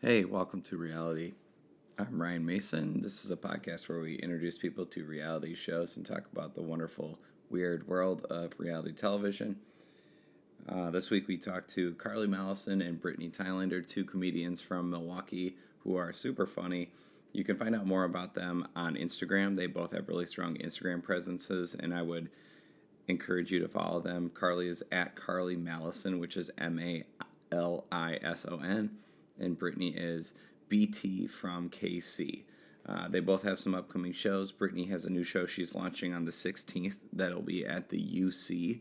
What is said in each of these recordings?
Hey, welcome to Reality. I'm Ryan Mason. This is a podcast where we introduce people to reality shows and talk about the wonderful, weird world of reality television. This week we talked to Carly Malison and Brittany Tilander, two comedians from Milwaukee who are super funny. You can find out more about them on Instagram. They both have really strong Instagram presences, and I would encourage you to follow them. Carly is at Carly Malison, which is Malison, and Brittany is BT from KC. They both have some upcoming shows. Brittany has a new show she's launching on the 16th that'll be at the UC.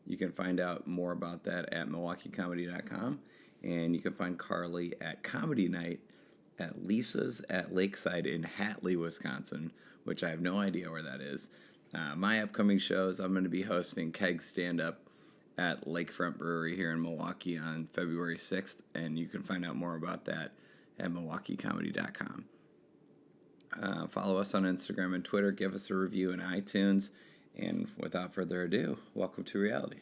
You can find out more about that at MilwaukeeComedy.com. And you can find Carly at Comedy Night at Lisa's at Lakeside in Hatley, Wisconsin, which I have no idea where that is. My upcoming shows, I'm going to be hosting Keg Stand-Up at Lakefront Brewery here in Milwaukee on February 6th, and you can find out more about that at MilwaukeeComedy.com. Follow us on Instagram and Twitter. Give us a review in iTunes. And without further ado, welcome to reality.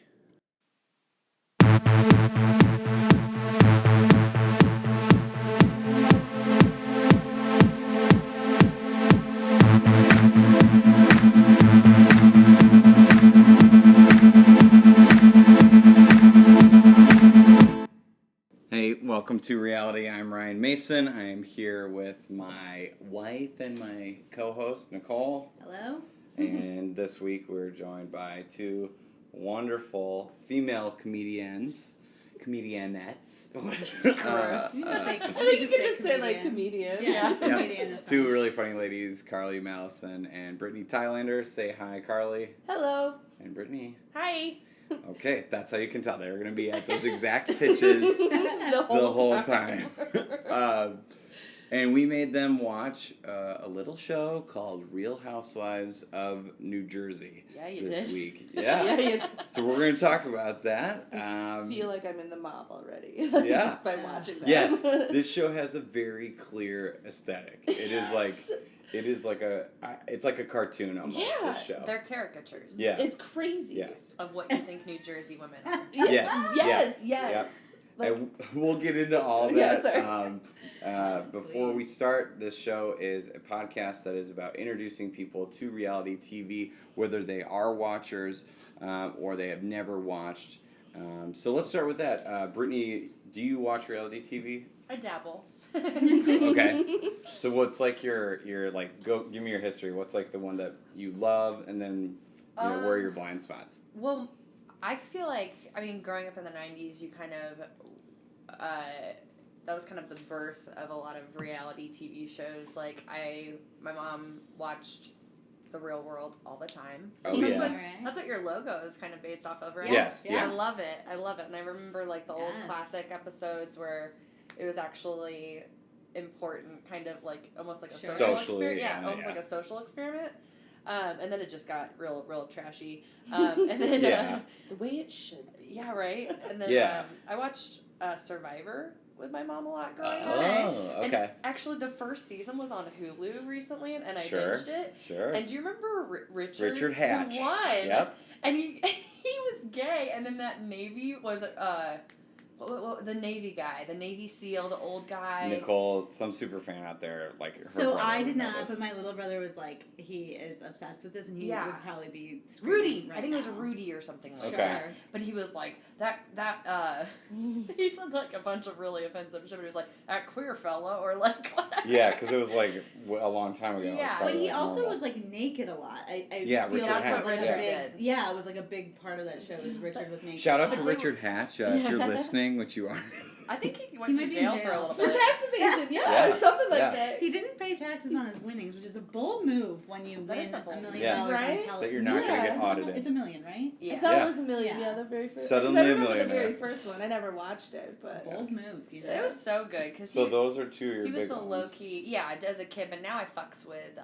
Hey, welcome to reality. I'm Ryan Mason. I am here with my wife and my co-host, Nicole. Hello. And this week we're joined by two wonderful female comedianettes. You could just say like comedian. Yeah. Comedian is fine. Two really funny ladies, Carly Malison and Brittany Tilander. Say hi, Carly. Hello. And Brittany. Hi. Okay, that's how you can tell. They're going to be at those exact pitches the whole time. And we made them watch a little show called Real Housewives of New Jersey this week. Yeah. Yeah, you did. So we're going to talk about that. I feel like I'm in the mob already. Yeah. Just by watching that. Yes. This show has a very clear aesthetic. It's like a cartoon almost, Yeah. this show. They're caricatures. Yes. It's crazy. Yes. Of what you think New Jersey women are. Yes. Yep. Like, And we'll get into all that. Yeah, sorry. Before we start, this show is a podcast that is about introducing people to reality TV, whether they are watchers or they have never watched. So let's start with that. Brittany, do you watch reality TV? I dabble. Okay. So what's like your go give me your history. What's like the one that you love, and then where are your blind spots? Well, I feel like, growing up in the 90s, you kind of, that was kind of the birth of a lot of reality TV shows. Like, my mom watched The Real World all the time. Oh, that's yeah. That's what your logo is kind of based off of, right? Yes, yeah. I love it. And I remember, like, the old classic episodes where it was actually important, kind of like, almost like a social experiment. Yeah, almost like a social experiment. And then it just got real trashy. And then the way it should be. Yeah, right. And then I watched Survivor with my mom a lot growing up. Oh, okay. And actually, the first season was on Hulu recently, and I binged it. Sure. And do you remember Richard? Richard Hatch. Who won? Yep. And he was gay, and then that Navy was the Navy guy, the Navy SEAL, the old guy. Nicole, some super fan out there, like her So brother I did not, this. but my little brother was like, he is obsessed with this, and he would probably be Rudy. Right I think now. it was Rudy or something like Okay. that. But he was like he said like a bunch of really offensive shit. But he was like that queer fella or like. Yeah, because it was like a long time ago. Yeah. But he also was like naked a lot. I Yeah, feel Richard like Hatch. was like Richard a big, did. yeah, it was like a big part of that show. Is Richard was naked. Shout out to Richard Hatch if you're listening, which you are. I think he went to jail for a little For bit. tax evasion, Yeah. or something like Yeah. that. He didn't pay taxes on his winnings, which is a bold move when you That win is a $1 bold million move. on Right? television. That you're not going to get audited. It's $1 million, right? Yeah. I thought Yeah. it was $1 million. Yeah. The very first. Suddenly because I a remember the millionaire. very first one. I never watched it, but Bold move. You So it know? was so good because So those are two of your he was big the ones. low key. Yeah, as a kid, but now I fucks with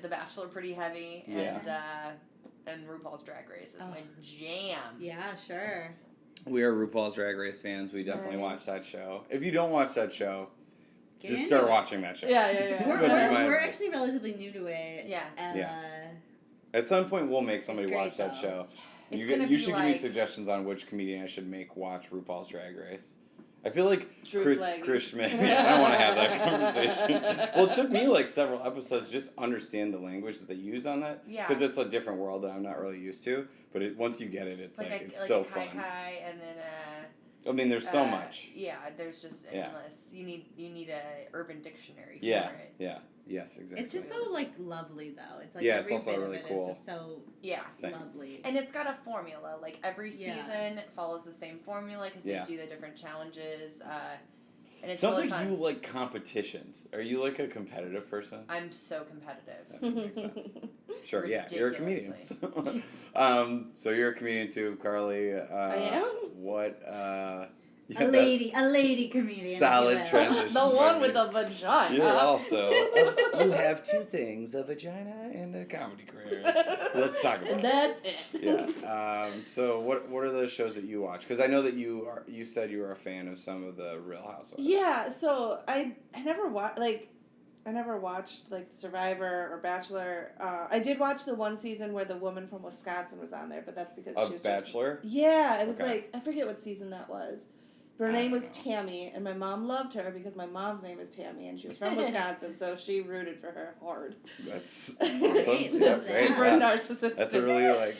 The Bachelor pretty heavy, and RuPaul's Drag Race is my jam. Yeah, sure. We are RuPaul's Drag Race fans. We definitely watch that show. If you don't watch that show, Get just into start it. watching that show. Yeah. We're actually relatively new to it. Yeah. And, At some point, we'll make somebody It's great, watch that though. show. It's You gonna should be give me like- suggestions on which comedian I should make watch RuPaul's Drag Race. I feel like Chris Schmidt. I don't want to have that conversation. Well, it took me like several episodes just understand the language that they use on that. Yeah. Because it's a different world that I'm not really used to. But once you get it, it's it's so fun. Kai and then I mean, there's so much. Yeah, there's just endless. You need a urban dictionary for it. Yeah. Yes, exactly. It's just so like lovely though. It's like it's also really cool. It's just so lovely. And it's got a formula. Like every season follows the same formula because they do the different challenges. And it sounds really like fun. you like competitions. Are you like a competitive person? I'm so competitive. That makes sense. Sure, you're a comedian. So you're a comedian too, Carly. I am? What? A lady comedian. Solid transition. The one with the vagina. You're also. You have two things: a vagina and a comedy career. Let's talk about it. And that's it. Yeah. So what are those shows that you watch? Because I know that you said you were a fan of some of the Real Housewives. Yeah. So I never watched like Survivor or Bachelor. I did watch the one season where the woman from Wisconsin was on there, but that's because she was Bachelor. It was like I forget what season that was. Her name was Tammy, and my mom loved her because my mom's name is Tammy, and she was from Wisconsin, so she rooted for her hard. That's awesome. That's super narcissistic. That's a really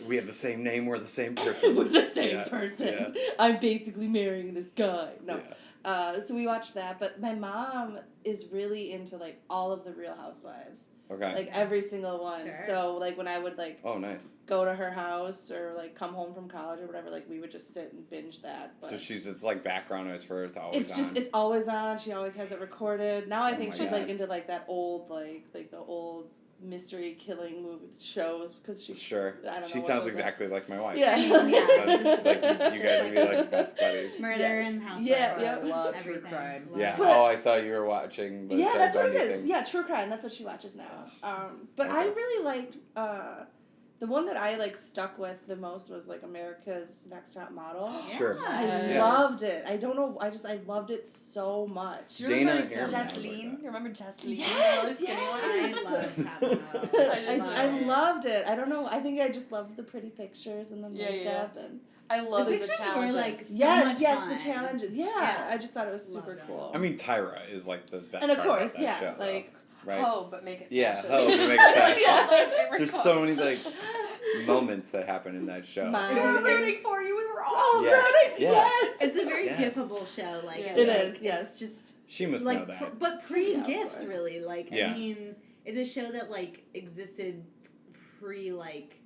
we have the same name, we're the same person. We're the same person. Yeah. I'm basically marrying this guy. No. Yeah. So we watched that, but my mom is really into like all of the Real Housewives. Okay. Like every single one. Sure. So like when I would like go to her house or like come home from college or whatever, like we would just sit and binge that. But so it's like background noise for her. It's always on. She always has it recorded. Now I think she's like into like that old like the old mystery killing movie shows because she's sure. I don't know. She sounds exactly like my wife. Yeah. Like you guys would be like best buddies. Murder and housewives. Yeah. I love true crime. Yeah. But, I saw you were watching. Yeah, that's what it is. Yeah, true crime. That's what she watches now. But I really liked the one that I like stuck with the most was like America's Next Top Model. Sure. I loved it. I don't know. I loved it so much. Dana Jesseline. You remember Jesseline? Yes. I love Top Model. I loved it. I don't know. I think I just loved the pretty pictures and the makeup and. I love the challenges. Were, like, so yes, fun. The challenges. Yeah, I just thought it was super cool. I mean, Tyra is like the best. And of part course, about that show, like. Right? Oh, but make it fashion. Yeah, but make it fashion. There's so many like moments that happen in that show. We were rooting for you. We were all rooting. Yes. It's a very giftable show. Like it is. Yes. It's just she must like, know that. But pre-gifts, really. Like I mean, it's a show that like existed pre like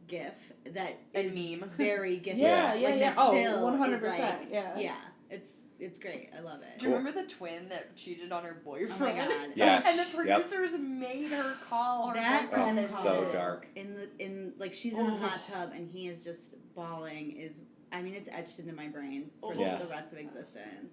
GIF that is meme. very gifted. Yeah. Oh, 100%. Like, yeah. It's great. I love it. Do you remember the twin that cheated on her boyfriend? Oh my god. Yes. And the producers made her call her that boyfriend. phone call so dark. In like she's in the hot tub and he is just bawling it's etched into my brain for the rest of existence.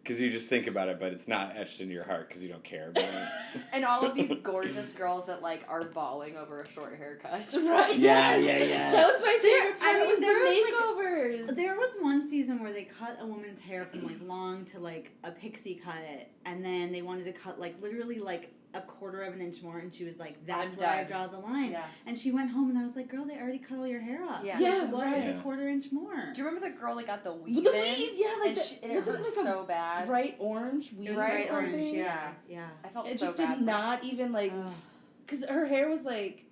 Because you just think about it, but it's not etched into your heart because you don't care about it. And all of these gorgeous girls that like are bawling over a short haircut. Right. Yeah. That was my favorite part. I mean, there was the makeovers. There was one season where they cut a woman's hair from like long to like a pixie cut, and then they wanted to cut like literally like a quarter of an inch more, and she was like, "That's where I draw the line." Yeah. And she went home, and I was like, "Girl, they already cut all your hair off. What is a quarter inch more?" Do you remember the girl that got the weave? The weave, like and it hurt so bad. Bright orange weave. It was bright orange. Yeah. I felt it so just bad. did not even like, because her hair was like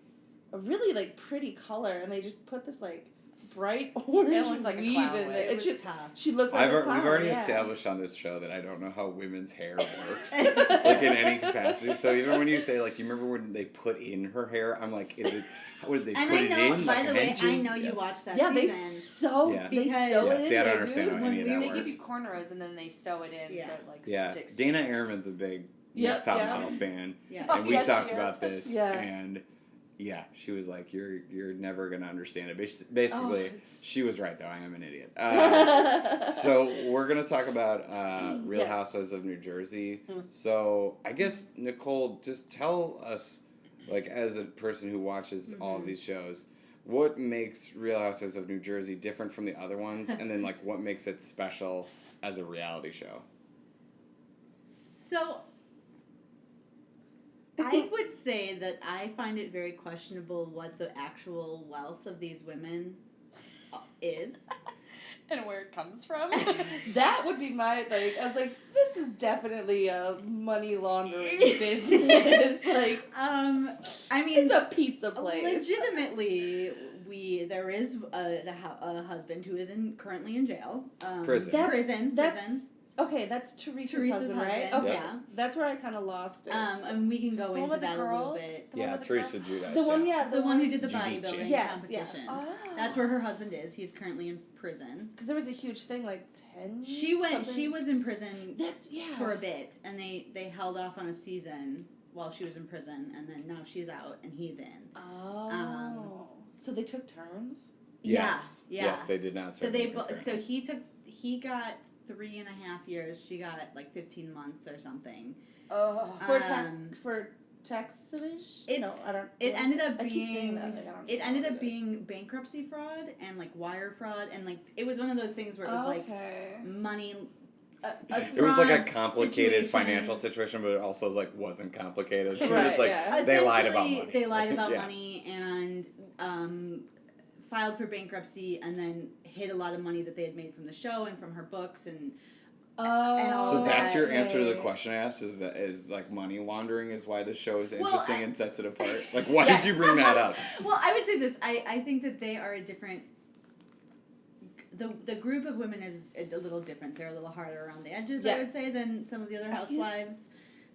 a really like pretty color, and they just put this like bright orange like weave in there. It was tough. She looked like a clown. We've already established on this show that I don't know how women's hair works, like in any capacity. So even when you say like, do you remember when they put in her hair? I'm like, is it? How did they put it in? By like the way, I know you watched that. Yeah, season. they sew it in See, I don't there, understand dude. how any of that They works. give you cornrows and then they sew it in so it like sticks. Dana Ehrman's a big Top Model fan, and we talked about this, and she was like, "You're never gonna understand it." Basically, she was right though. I am an idiot. So we're gonna talk about Real Housewives of New Jersey. So I guess Nicole, just tell us, like, as a person who watches all of these shows, what makes Real Housewives of New Jersey different from the other ones, and then like what makes it special as a reality show? So I would say that I find it very questionable what the actual wealth of these women is. and where it comes from. That would be my, like, I was like, this is definitely a money laundering business. Like, I mean, it's a pizza place. Legitimately, there is a husband who is currently in jail. Prison. Prison. Okay, that's Teresa's husband, right? husband, Okay, yeah. That's where I kind of lost it. And we can go The one into with the that a little girls? bit. The one Yeah, with the Teresa girls? Giudice. The one, yeah, The one who did the Giudice. bodybuilding Yes, competition. yeah. Oh. That's where her husband is. He's currently in prison. Because there was a huge thing, like 10. She something. was in prison That's for a bit, and they held off on a season while she was in prison, and then now she's out and he's in. Oh. So they took turns. Yes. Yeah. Yes, they did not. So he got 3.5 years. She got like 15 months or something. Oh. For tax evasion? It ended up I keep saying being that, like, I don't it know ended what up being bankruptcy fraud and like wire fraud, and like it was one of those things where it was like money. It was like a complicated situation. financial situation, but it also wasn't complicated. So Right, it's like yeah. they lied about Essentially, money. They lied about Yeah. money and filed for bankruptcy, and then hid a lot of money that they had made from the show and from her books and all So that's that, your answer to the right. question I asked is like money laundering is why this show is Well, interesting and sets it apart. Like, why did you bring that up? Well, I would say this. I think that they are a different. The group of women is a little different. They're a little harder around the edges, I would say, than some of the other housewives.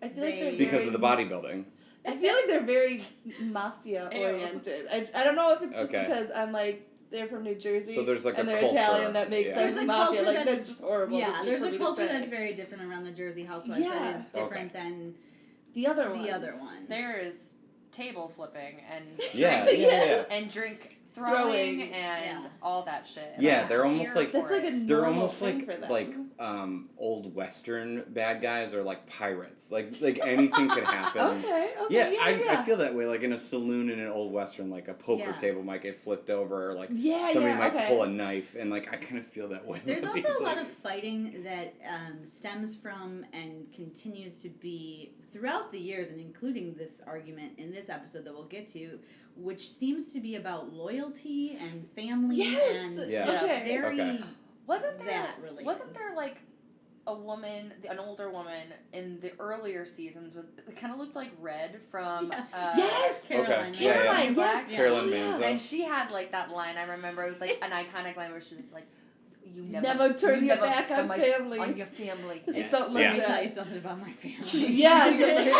I feel like they're because of the bodybuilding. I feel like they're very mafia oriented. I don't know if it's just because I'm like they're from New Jersey, so there's like and a they're culture. Italian that makes There's them a mafia. culture Like that's just horrible. Yeah, there's a culture that's that's very different around the Jersey housewives that is different than the other ones. There is table flipping and Yeah, drink, yeah. and drink throwing and yeah. all that shit. And Yeah, I'm they're almost here like for that's like a it. they're normal almost thing for them. like old Western bad guys or like pirates. Like anything could happen. Okay. Yeah, Yeah, I feel that way. Like in a saloon in an old Western, like a poker table might get flipped over, or like somebody might pull a knife, and like I kind of feel that way. There's also a lot of fighting that stems from and continues to be throughout the years, and including this argument in this episode that we'll get to, which seems to be about loyalty and family and very Wasn't there like a woman, an older woman in the earlier seasons with it kind of looked like Red from Caroline. Caroline, Black. Caroline Manzo. And she had like that line. I remember it was like an iconic line where she was like, "You never turn your back on family. on your family." It's something Let like me tell that. you something about my family.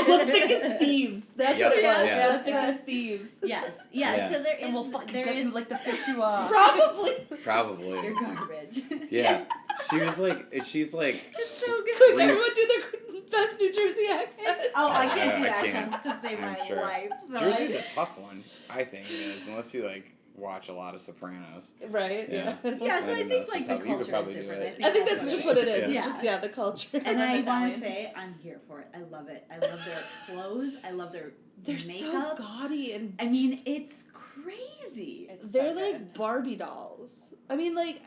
We'll thick as thieves. That's what it was. Yeah. We'll thick as thieves. Yes. Yeah. So there is. And we'll fucking there get is you like the fish you are. Probably. You're garbage. Yeah. She's like. It's so good. Could everyone do their best New Jersey accent? I can't do I can't. accents to save I'm my sure. life. So Jersey's a tough one, I think it is, unless you like watch a lot of Sopranos. Right. Yeah. Yeah, so I think that's like how the you could culture is probably do different. it. I think that's just what it is. Yeah. It's just the culture. And I want Italian. to say, I'm here for it. I love it. I love their clothes. I love their They're makeup. so gaudy and I mean, it's crazy. they're like Barbie dolls. I mean, like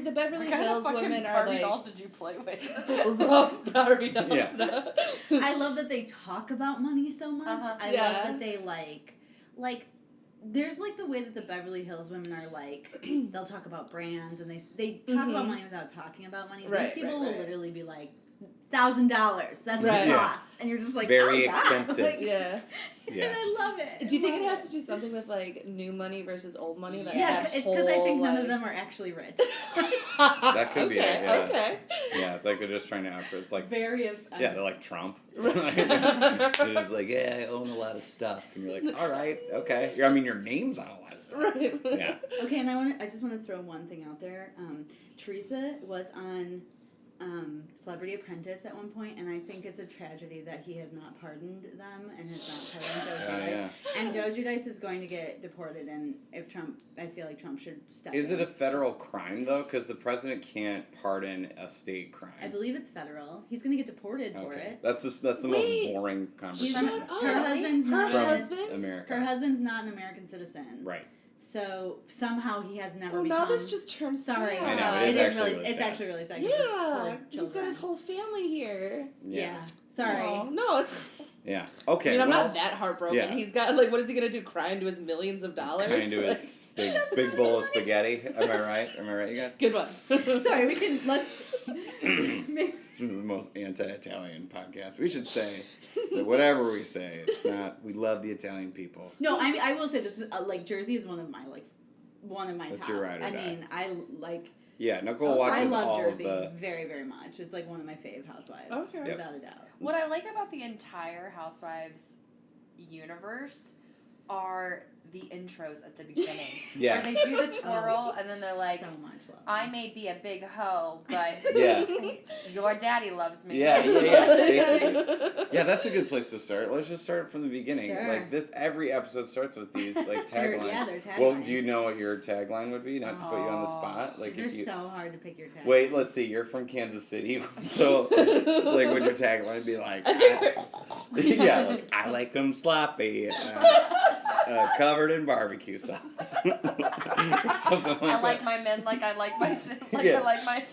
the Beverly Hills women are Barbie like. dolls did you play with? Love Barbie dolls. Yeah. Now. I love that they talk about money so much. I love that they like there's like the way that the Beverly Hills women are like they'll talk about brands and they talk about money without talking about money. These people will literally be like $1,000. That's what it cost, and you're just like very God. expensive. Like, Yeah. And I love it. Do you think it has to do something with like new money versus old money? Like Yeah, that it's because I think none like... of them are actually rich. That could be it. Yeah. Okay. Yeah, like they're just trying to outfit. It's like very. they're like Trump. They're just like, yeah, I own a lot of stuff, and you're like, all right, okay. I mean, your name's on a lot of stuff. Right. Yeah. Okay, and I just want to throw one thing out there. Teresa was on Celebrity Apprentice at one point, and I think it's a tragedy that he has not pardoned them and has not pardoned Joe Giudice. Yeah. And Joe Giudice is going to get deported, and if Trump, I feel like Trump should step Is in. it a federal crime though? Because the president can't pardon a state crime. I believe it's federal. He's going to get deported for it. That's the most boring conversation. Her husband's not America. Her husband's not an American citizen. Right. So somehow he has never become... now this just turned Sorry. sad. I know, it is it's actually really sad. Yeah, he's got his whole family here. Yeah. Sorry. Oh, no, it's... Yeah. Okay. I mean, I'm not that heartbroken. Yeah. He's got, like, what is he going to do? Cry into his millions of dollars? Cry into his big bowl of spaghetti. Am I right? Am I right, you guys? Good one. Sorry, we can, let's... It's the most anti-Italian podcast. We should say that whatever we say, it's not, we love the Italian people. No, I mean, I will say this, like, Jersey is one of my That's top. your ride or I die. mean, I, like... Yeah, Nicole watches all Jersey of the... very, very much. It's, like, one of my fave housewives. Okay. Without a doubt. What I like about the entire Housewives universe are the intros at the beginning. Yes. Where they do the twirl and then they're like, so much love. I may be a big hoe, but Yeah. your daddy loves me. Yeah, basically. Yeah, that's a good place to start. Let's just start from the beginning. Sure. Like this, every episode starts with these like taglines. They're taglines. Well, do you know what your tagline would be? Not to put you on the spot. Like they're if you... so hard to pick your taglines. Wait, let's see. You're from Kansas City, so like would your tagline be like? Yeah, like I like them sloppy, covered in barbecue sauce. Something like I like my men like I like my Yeah. I like my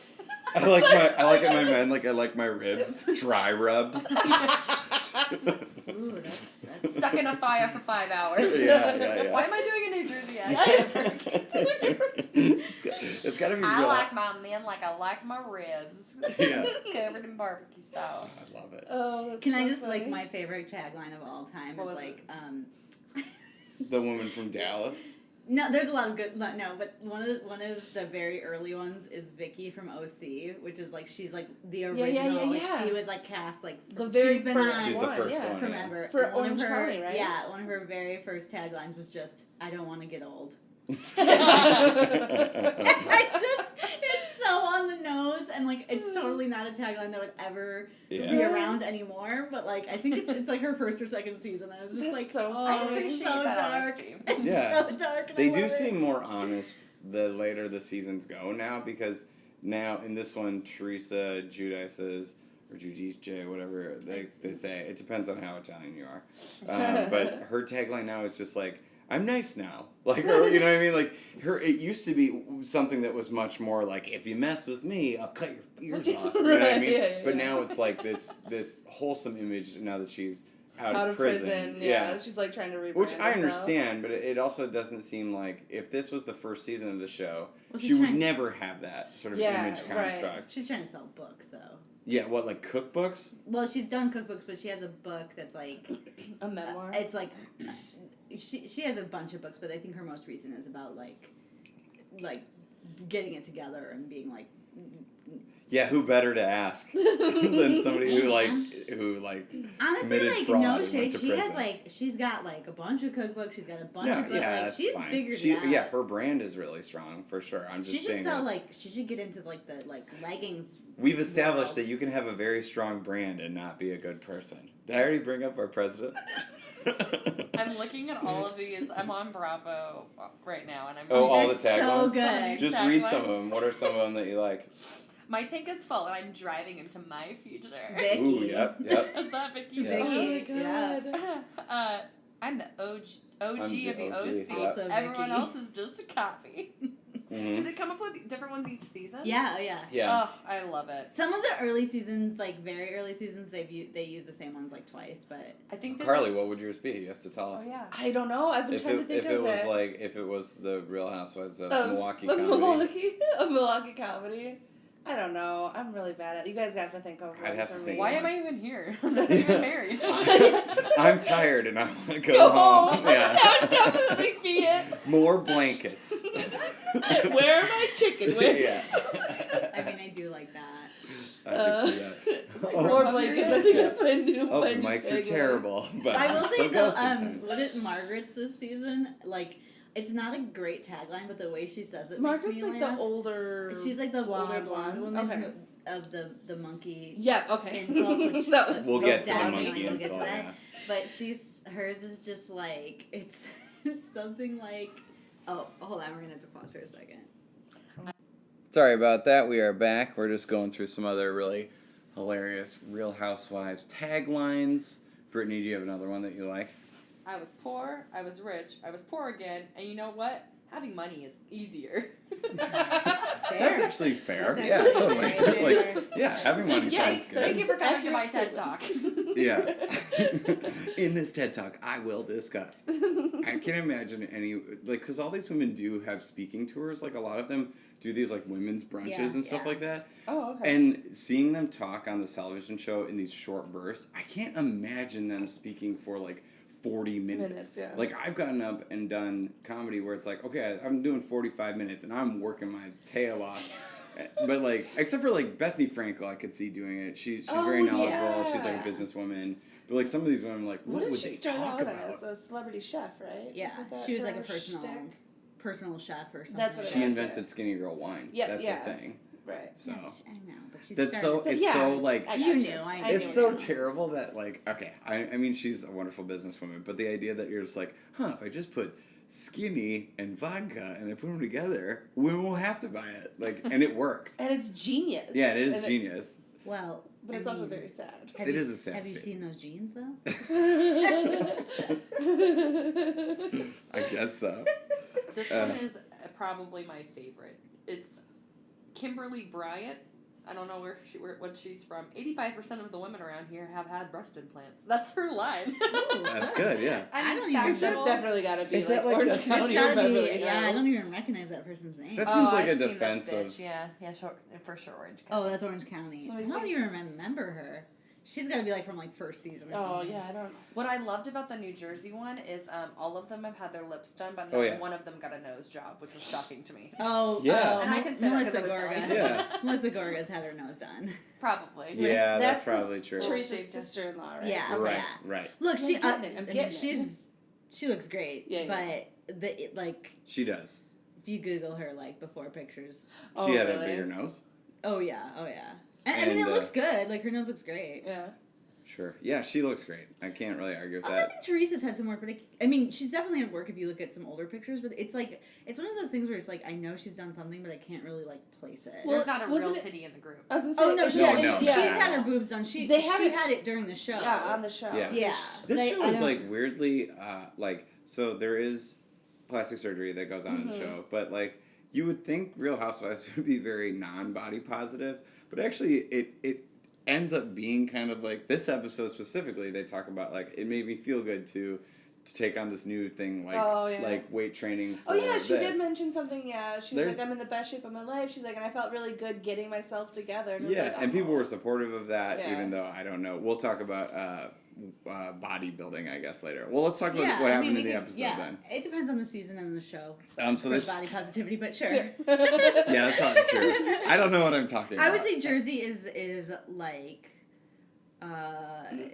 I like my men like I like my ribs dry rubbed. Ooh, that's stuck in a fire for 5 hours. Yeah. Why am I doing a New Jersey accent? It's got to be real. I like my men like I like my ribs. Yeah. Covered in barbecue sauce. I love it. Oh, that's Can I so just, funny. like, my favorite tagline of all time What is, was like, The woman from Dallas. no, there's a lot of good, no, but one of the very early ones is Vicky from OC, which is, like, she's, like, the original, yeah. like, she was, like, cast, like, The very she's been first on She's the one, first yeah. one. from Yeah. ever. For And one of Orange her- County, right? Yeah, one of her very first taglines was just, I don't want to get old. I It's so on the nose, and, like, it's totally not a tagline that would ever be around anymore, but, like, I think it's like her first or second season, and I was just That's like, so oh, I funny. it's appreciate so that dark. honesty. It's Yeah. so dark, and They I do love it. seem more honest the later the seasons go now, because now in this one, Teresa Giudice or Giudice, whatever they say. It depends on how Italian you are. But her tagline now is just like, I'm nice now. Like, her, you know what I mean? Like, it used to be something that was much more like, if you mess with me, I'll cut your ears off. You know what I mean? Yeah. But now it's like this wholesome image now that she's out of prison. Yeah. She's like trying to rebrand Which I herself. understand, but it also doesn't seem like if this was the first season of the show, Well, she she's would trying- never have that sort of Yeah, image right. construct. She's trying to sell books, though. Yeah, what, like cookbooks? Well, she's done cookbooks, but she has a book that's like A memoir. it's like she has a bunch of books, but I think her most recent is about like getting it together and being like. Yeah, who better to ask than somebody who Honestly, committed like fraud no and shade. went to She has prison. she's got like a bunch of cookbooks. She's got a bunch Yeah, of books. yeah, Like that's she's fine. figured it out. Yeah, her brand is really strong for sure. I'm just She should saying. sell that she should get into like the leggings. we've established world. that you can have a very strong brand and not be a good person. Did I already bring up our president? I'm looking at all of these. I'm on Bravo right now, and I'm all reading the so taglines? some of good. these Just read taglines. some of them. What are some of them that you like? My tank is full, and I'm driving into my future. Vicky. Ooh, yep. Is that Vicky? Yeah. Vicky. Oh my God. Yeah. I'm the OG I'm of the the OG, OC. yeah. Also Everyone Vicky. else is just a copy. Mhm. Do they come up with different ones each season? Yeah, oh, yeah. Yeah. Oh, I love it. Some of the early seasons, like very early seasons, they use the same ones like twice, but I think that Carly, what would yours be? You have to tell us. Oh yeah. I don't know. I've been If trying to it, think if of it was it. like if it was the Real Housewives of Of Milwaukee of comedy, a Milwaukee comedy. I don't know. I'm really bad at it. You guys have to think of I'd one have for to me. think Why of am one. I even here? I'm not even married. I'm tired and I want to go, Go home. home. Yeah. That would definitely be it. More blankets. Where are my chicken wings? Yeah. I mean, I do like that. I could see that. More blankets. I think Yeah. that's my new. my Open new mics are tagline. terrible, but I will I say still though, go sometimes. what is Margaret's this season? Like, it's not a great tagline, but the way she says it Margaret's makes me like laugh. the older. She's like the older blonde woman Okay. of the monkey. Yeah. Okay. Insult, which that was We'll so get to the funny. monkey We'll get to insult. that. Yeah. But hers is just like it's something like. Oh, hold on, we're gonna have to pause for a second. Sorry about that. We are back. We're just going through some other really hilarious Real Housewives taglines. Brittany, do you have another one that you like? I was poor, I was rich, I was poor again, and you know what? having money is easier. That's actually fair. That's Yeah, actually totally. fair. Like, yeah, having money sounds good. Thank you for coming to my TED Talk. Yeah. In this TED Talk, I will discuss. I can't imagine any, like, because all these women do have speaking tours. Like, a lot of them do these, like, women's brunches and stuff like that. Oh, okay. And seeing them talk on the television show in these short bursts, I can't imagine them speaking for, like, 40 minutes. Yeah. Like, I've gotten up and done comedy where it's like, okay, I'm doing 45 minutes and I'm working my tail off. But, like, except for, like, Bethany Frankel, I could see doing it. She's very knowledgeable. Yeah. She's, like, a businesswoman. But, like, some of these women, like, what would they talk about? As a celebrity chef, right? Yeah, she was like a personal chef or something. That's what She invented Skinny Girl wine. Yep, That's yeah. the thing. Right. So. Yeah, I know, but she's That's so, it's so, like, you knew. I knew. it's so terrible that, like, okay, I mean, she's a wonderful businesswoman, but the idea that you're just like, if I just put Skinny and vodka and I put them together, women will have to buy it. Like, and it worked. And it's genius. Yeah, it is genius. Well, but it's also very sad. It is a sad Have you state. seen those jeans, though? I guess so. This one is probably my favorite. It's Kimberly Bryant. I don't know what she's from. 85% of the women around here have had breast implants. That's her line. That's good, yeah. I don't even. That's definitely got to be Is like that like Orange that's- County It's or gotta Beverly be. Hills. Yeah, I don't even recognize that person's name. That seems like a I've seen defense this of. bitch. Yeah, for sure, Orange County. Oh, that's Orange County. Let me I don't see. even remember her. She's got to be like from like first season or Oh, something. yeah, I don't know. What I loved about the New Jersey one is all of them have had their lips done, but Oh, not yeah. one of them got a nose job, which was shocking to me. Oh, Yeah. And I can say that Melissa 'cause it was Gorga. Ellen. Yeah. Melissa Gorga's had her nose done. Probably. Yeah, that's the probably true. Teresa's sister-in-law, right? Yeah. Right, yeah. right. Look, I'm she. getting it. I'm I mean, getting it. she looks great. Yeah, yeah. But like She does. if you Google her like before pictures. She had really? a bigger nose. Oh yeah. And I mean, it looks good. Like her nose looks great. Yeah. Sure. Yeah, she looks great. I can't really argue with Also, I that. think Teresa's had some work, but I mean, she's definitely had work if you look at some older pictures. But it's like it's one of those things where it's like I know she's done something, but I can't really like place it. Well, There's not a real wasn't it- titty in the group. I was gonna say, Oh no, she's No. had her boobs done. She They had had it during the show. Yeah, on the show. Yeah. Yeah. This They- show I is don't- like weirdly like so there is plastic surgery that goes on in the show, but like you would think Real Housewives would be very non-body positive, but actually it ends up being kind of like this episode specifically. They talk about like it made me feel good to take on this new thing like like weight training. For Oh yeah, she this. did mention something. Yeah, she was There's- like, "I'm in the best shape of my life." She's like, and I felt really good getting myself together. And it was Yeah, like, and people oh. were supportive of that, Yeah. even though I don't know. We'll talk about bodybuilding, I guess, later. Well, let's talk about Yeah, what I happened mean, in the we can- episode yeah, then. it depends on the season and the show. So For this, body positivity, but sure. Yeah. yeah, that's probably true. I don't know what I'm talking about. I would say Jersey is like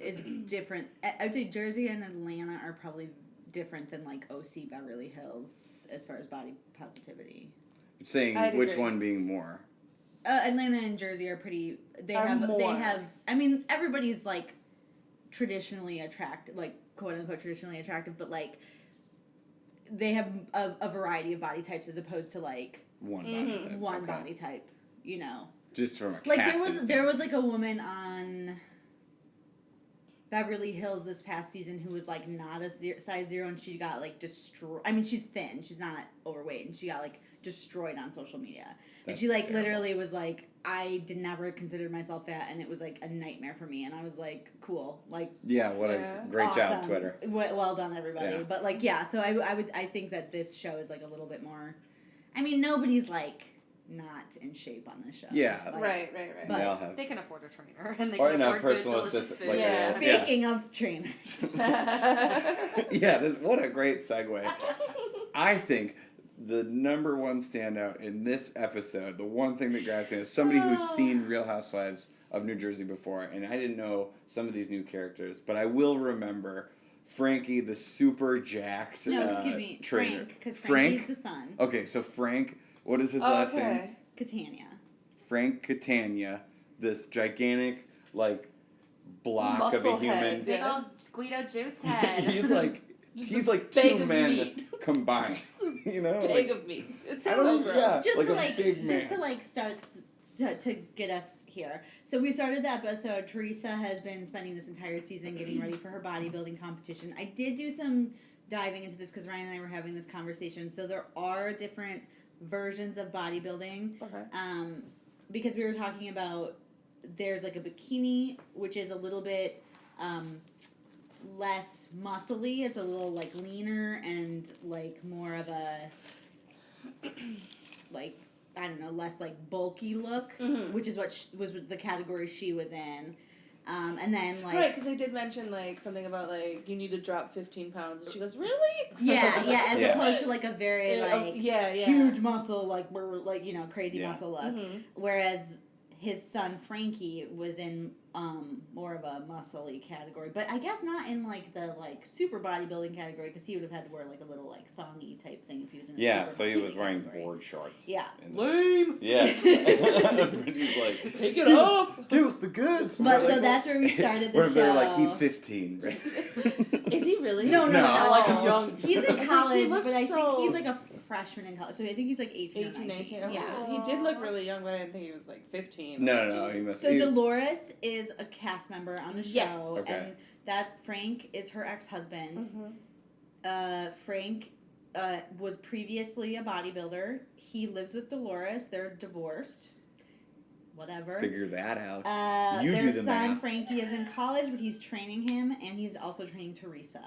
is different. I would say Jersey and Atlanta are probably different than like OC Beverly Hills as far as body positivity. saying I'd which agree. one being more. Atlanta and Jersey are pretty. They Are have. more. They have. I mean, everybody's like traditionally attractive, like quote unquote traditionally attractive, but like they have a variety of body types as opposed to like One body type. one okay. body type. You know, Just from a like casting there was like a woman on Beverly Hills this past season who was like not a size 0 and she got like destroyed. I mean, she's thin, she's not overweight, and she got like destroyed on social media. And she like terrible. literally was like, I did never consider myself fat, and it was like a nightmare for me. And I was like, cool, like Yeah, what Yeah. a great job, awesome. Twitter. Well done, everybody. Yeah. But like, yeah. So I think that this show is like a little bit more. I mean, nobody's like not in shape on this show. Yeah. Like, Right. But- They all have. They can afford a trainer, and they Or can no, afford good, personal delicious assistant, food. like Yeah. Speaking of trainers. Yeah, what a great segue. I think the number one standout in this episode, the one thing that grabs me, is somebody who's seen Real Housewives of New Jersey before, and I didn't know some of these new characters, but I will remember Frankie, the super jacked No, excuse me, trainer. Frank, because Frankie's Frank? the son. Okay, so Frank, what is his last name? Okay. Catania. Frank Catania, this gigantic, like, block of a Muscle human. head. Big Yeah. old Guido juice head. he's like bag two of men meat. combined. You know, Big like, of meat. It's I so don't- gross. yeah. Just like to a like, big man. just to like start to get us here. So we started the episode. Teresa has been spending this entire season getting ready for her bodybuilding competition. I did do some diving into this because Ryan and I were having this conversation. So there are different versions of bodybuilding. Okay. Because we were talking about there's like a bikini, which is a little bit less muscly. It's a little like leaner and like more of a like, I don't know, less like bulky look, which is what was the category she was in. And then like right, because they did mention like something about like you need to drop 15 pounds, and she goes, really? Yeah, as opposed to like a very like yeah. huge muscle, like we're like crazy muscle look. Whereas his son Frankie was in more of a muscly category, but I guess not in like the like super bodybuilding category because he would have had to wear like a little like thongy type thing if he was in. So he was wearing board shorts. Yeah, lame. Yeah, he's like, take it off. Give us the goods. But so that's where we started the show. They're like, he's 15, right? Is he really? No. I like him young. He's in college, but I so... think he's like a freshman in college. So I think he's like 18 or 19. Okay. Yeah. He did look really young, but I didn't think he was like 15. No, he must. So Dolores is a cast member on the show, yes. Okay. and that Frank is her ex-husband. Frank was previously a bodybuilder. He lives with Dolores. They're divorced. Whatever. Figure that out. Their do the son math. Frankie is in college, but he's training him, and he's also training Teresa.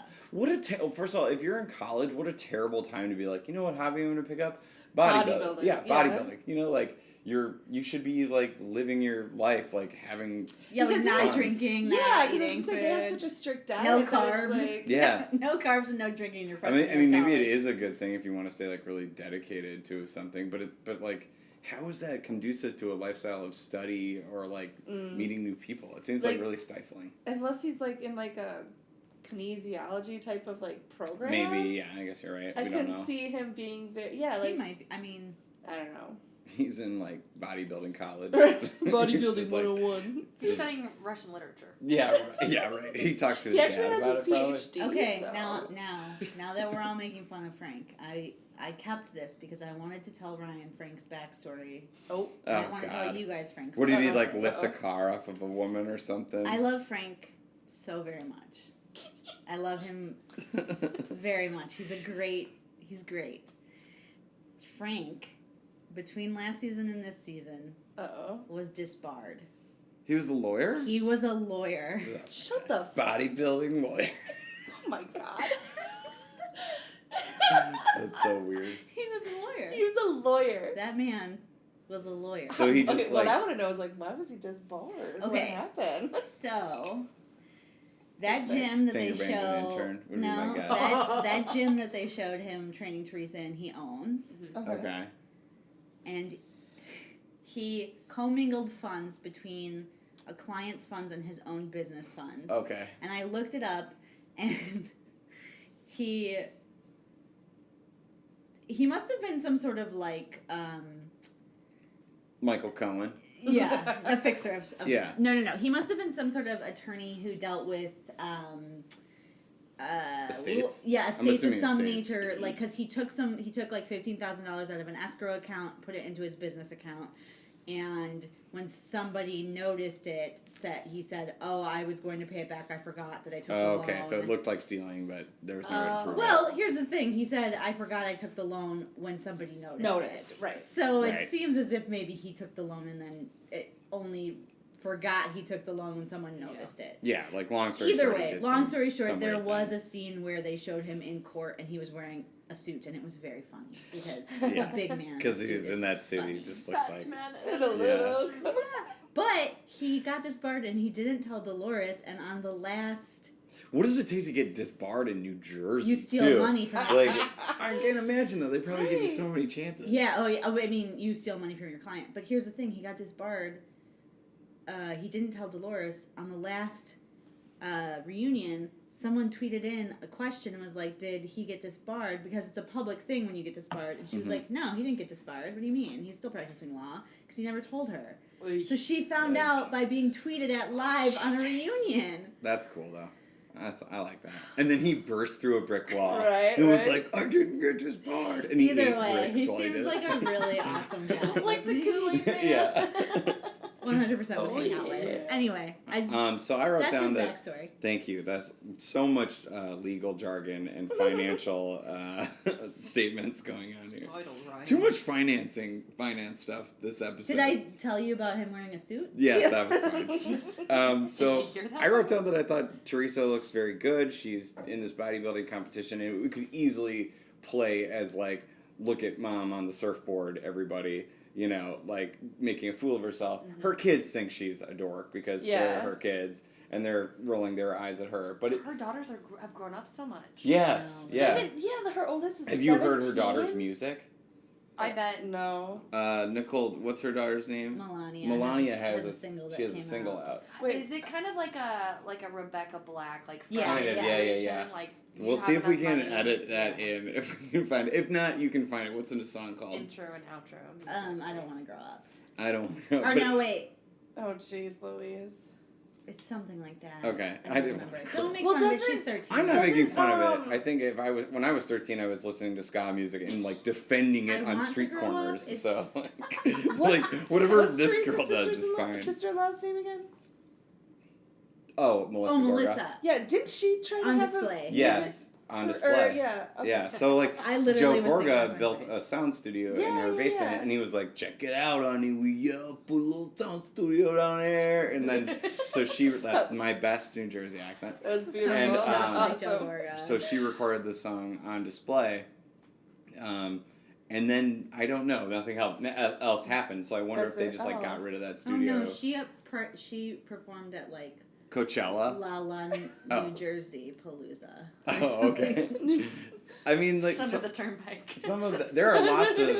First of all, if you're in college, what a terrible time to be like, you know what hobby I'm going to pick up? Bodybuilding. Yeah, bodybuilding. You know, like you should be like living your life, like having like not drinking, not eating food. They have such a strict diet. No carbs. Like, no carbs and no drinking in your I mean, maybe it is a good thing if you want to stay like really dedicated to something, but like, how is that conducive to a lifestyle of study or like meeting new people? It seems like really stifling. Unless he's like in like a kinesiology type of like program. Maybe, yeah. I guess you're right. I couldn't see him being very. Yeah, like he might be, I mean, I don't know. He's in like bodybuilding college. Bodybuilding 101. He's studying Russian literature. Yeah, right. He talks to his dad about it. He actually has his PhD. okay, so. now that we're all making fun of Frank, I kept this because I wanted to tell Ryan Frank's backstory. Oh, and I want to tell you guys Frank's. What did he like lift a car off of a woman or something? I love Frank so very much. I love him very much. He's great. Frank, between last season and this season, was disbarred. He was a lawyer? He was a lawyer. Shut the bodybuilding lawyer. Oh my god. That's so weird. He was a lawyer. He was a lawyer. That man was a lawyer. So he just what I want to know is like, why was he disbarred? Okay. What happened? So that gym that they showed, that gym that they showed him training Teresa in, he owns. Okay. And he commingled funds between a client's funds and his own business funds. Okay. And I looked it up, and he must have been some sort of like Michael Cohen. Yeah, a fixer of yeah. No. He must have been some sort of attorney who dealt with estates. Estates of some nature. Like, because he took like $15,000 out of an escrow account, put it into his business account, and when somebody noticed it, he said, "Oh, I was going to pay it back. I forgot that I took the loan." Okay, so it looked like stealing, but there was no way to prove it. Well, here's the thing. He said, "I forgot I took the loan when somebody noticed it." Right. So it seems as if maybe he took the loan and then it only forgot he took the loan when someone noticed it. Yeah, like long story short. Either way, long story short, there was a scene where they showed him in court and he was wearing a suit, and it was very funny because a big man. Because he's in that suit, he just looks like man in a little. But he got disbarred and he didn't tell Dolores, and on the last. What does it take to get disbarred in New Jersey? You steal money from like, I can't imagine though. They probably give you so many chances. Yeah. I mean, you steal money from your client. But here's the thing: he got disbarred. He didn't tell Dolores on the last reunion. Someone tweeted in a question and was like, "Did he get disbarred?" Because it's a public thing when you get disbarred. And she was like, "No, he didn't get disbarred. What do you mean? He's still practicing law because he never told her." So she found out by being tweeted at live on a reunion. That's cool though. I like that. And then he burst through a brick wall. And was like, "I didn't get disbarred." And either way, he seems like a really awesome guy. Like the Kool-Aid man. Yeah. 100%. 100% would hang out with. Anyway, so I wrote that's down his that. Backstory. Thank you. That's so much legal jargon and financial statements going on here. Too much finance stuff this episode. Did I tell you about him wearing a suit? Yes, that was fun. So Did you hear that I wrote down that I thought Teresa looks very good. She's in this bodybuilding competition, and we could easily play as like, look at mom on the surfboard, everybody. You know, like making a fool of herself. Mm-hmm. Her kids think she's a dork because they're her kids, and they're rolling their eyes at her. But her daughters have grown up so much. Yes, yeah. Her oldest is 17. Have you heard her daughter's music? I bet. No. Nicole, what's her daughter's name? Melania has a single out. Wait, is it kind of like a Rebecca Black, like yeah. Like we'll see if we can edit that in, if we can find it. If not, you can find it. What's in the song called? Intro and outro. I don't want to grow up. I don't know. Or no, wait. Oh, jeez, Louise. It's something like that. Okay. I don't remember. Don't make fun of it. She's 13. I'm not making fun of it. I think when I was 13, I was listening to ska music and like defending it on street corners. So like whatever this girl does is fine. Sister-in-law's name again? Oh, Melissa. Melissa. Yeah, didn't she try to on have display? Yes. On display. Okay. Yeah, so like Joe Gorga built a sound studio in her basement, and he was like, "Check it out, honey, we put a little sound studio down there." And then, that's my best New Jersey accent. It was beautiful. And awesome. So she recorded the song on display, and then I don't know, nothing else happened. So I wonder if they just like got rid of that studio. Oh no, she performed at like Coachella? New Jersey Palooza. Oh, okay. I mean, like Under the turnpike. There are lots of.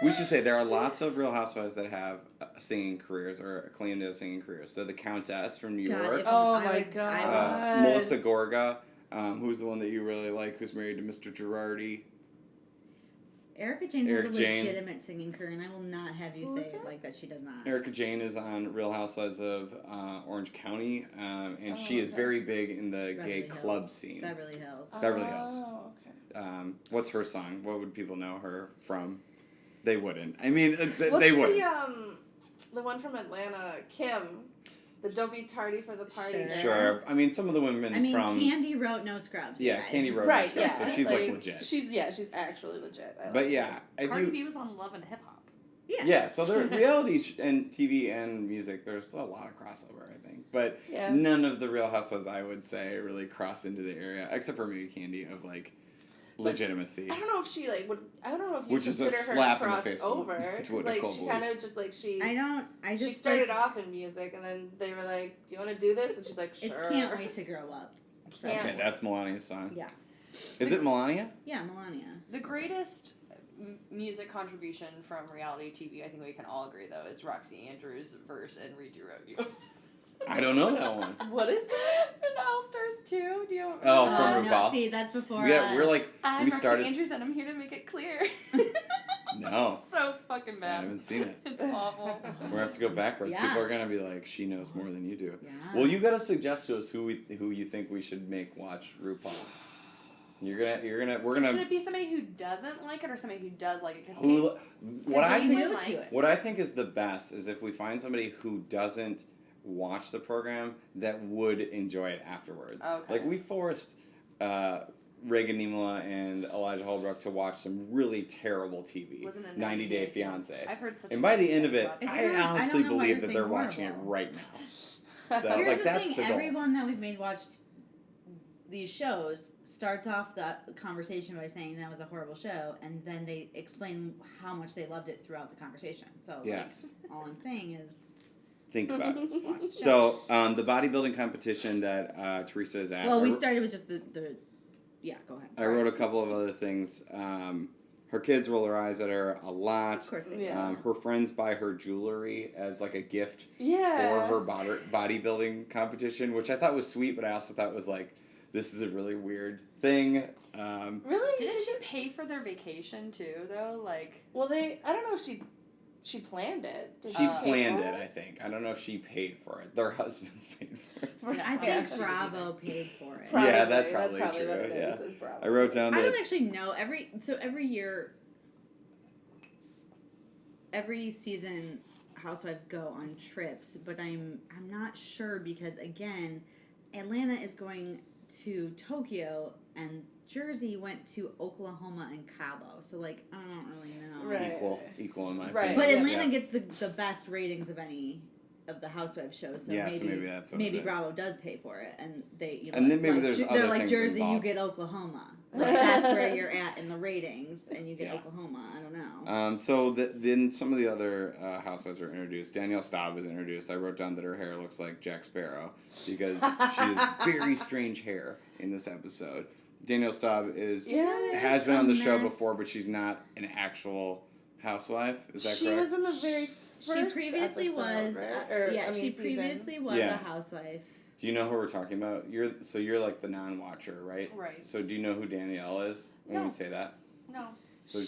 We should say there are lots of Real Housewives that have singing careers or claim to have singing careers. So the Countess from New York. Oh my God. Melissa Gorga, who's the one that you really like, who's married to Mr. Girardi. Erica Jane has a legitimate singing career, and I will not have you say it like that. She does not. Erica Jane is on Real Housewives of Orange County, and she is very big in the gay club scene. Beverly Hills. Beverly Hills. Oh, okay. What's her song? What would people know her from? They wouldn't. I mean, they wouldn't. The one from Atlanta, Kim. The Don't Be Tardy for the Party. Sure. I mean, some of the women from... Candy wrote No Scrubs. Yeah, Candy wrote No Scrubs, so she's like legit. She's actually legit. Cardi B was on Love and Hip Hop. Yeah, so there reality and TV and music, there's a lot of crossover, I think. But none of the Real Housewives, I would say, really cross into the area, except for maybe Candy, of like legitimacy. I don't know if she would. I don't know if you Which consider is a her slap crossed in the face over. She kind of just like she. She started off in music, and then they were like, "Do you want to do this?" And she's like, "Sure." It's Can't Wait to Grow Up. Okay, that's Melania's song. Yeah. Is it Melania? Yeah, Melania. The greatest music contribution from reality TV, I think we can all agree, though, is Roxy Andrews' verse in Read You Wrote You. I don't know that one. What is that? In All Stars 2? Do you from RuPaul? No, see, that's before we're like, I'm we Roxy started... Andrews, and I'm here to make it clear. No. So fucking bad. I haven't seen it. It's awful. We're going to have to go backwards. Yeah. People are going to be like, she knows more than you do. Yeah. Well, you got to suggest to us who you think we should make watch RuPaul. We're gonna. Should it be somebody who doesn't like it or somebody who does like it? What I think is the best is if we find somebody who doesn't watch the program that would enjoy it afterwards. Okay. Like we forced Reagan Nimola and Elijah Holbrook to watch some really terrible TV. Wasn't it 90 Day Fiance? I've heard such. And by the end of it, I honestly don't know believe that they're watching it right now. So here's the that's thing: the goal. everyone that we've made watch these shows starts off the conversation by saying that was a horrible show, and then they explain how much they loved it throughout the conversation. So yes, all I'm saying is think about it. So the bodybuilding competition that Teresa is at. Well, we started with just the yeah. Go ahead. I wrote a couple of other things. Her kids roll their eyes at her a lot. Of course they do. Her friends buy her jewelry as like a gift for her bodybuilding competition, which I thought was sweet, but I also thought was like, this is a really weird thing. Really? Didn't she pay for their vacation too, though? Like, well, I don't know if she planned it. She planned it, I think. I don't know if she paid for it. Their husbands paid for it. But I think Bravo paid for it. Probably. Yeah, that's probably true. What it is, yeah. is Bravo. I wrote down that... I don't actually know. Every year, every season housewives go on trips, but I'm not sure because again, Atlanta is going to Tokyo and Jersey went to Oklahoma and Cabo. So like I don't really know. Right. Equal in my Right. opinion. But Atlanta gets the best ratings of any of the housewives shows. So maybe that's what maybe it is. Bravo does pay for it, and they and then maybe there's other they're like things Jersey, involved. you get Oklahoma. Like, that's where you're at in the ratings, and you get Oklahoma. I don't know. So then some of the other housewives were introduced. Danielle Staub was introduced. I wrote down that her hair looks like Jack Sparrow because she has very strange hair in this episode. Danielle Staub has been on the show before, but she's not an actual housewife. Is that correct? She was in the very first She previously episode, was, right? she previously was a housewife. Do you know who we're talking about? You're like the non-watcher, right? Right. So do you know who Danielle is when we say that? No. So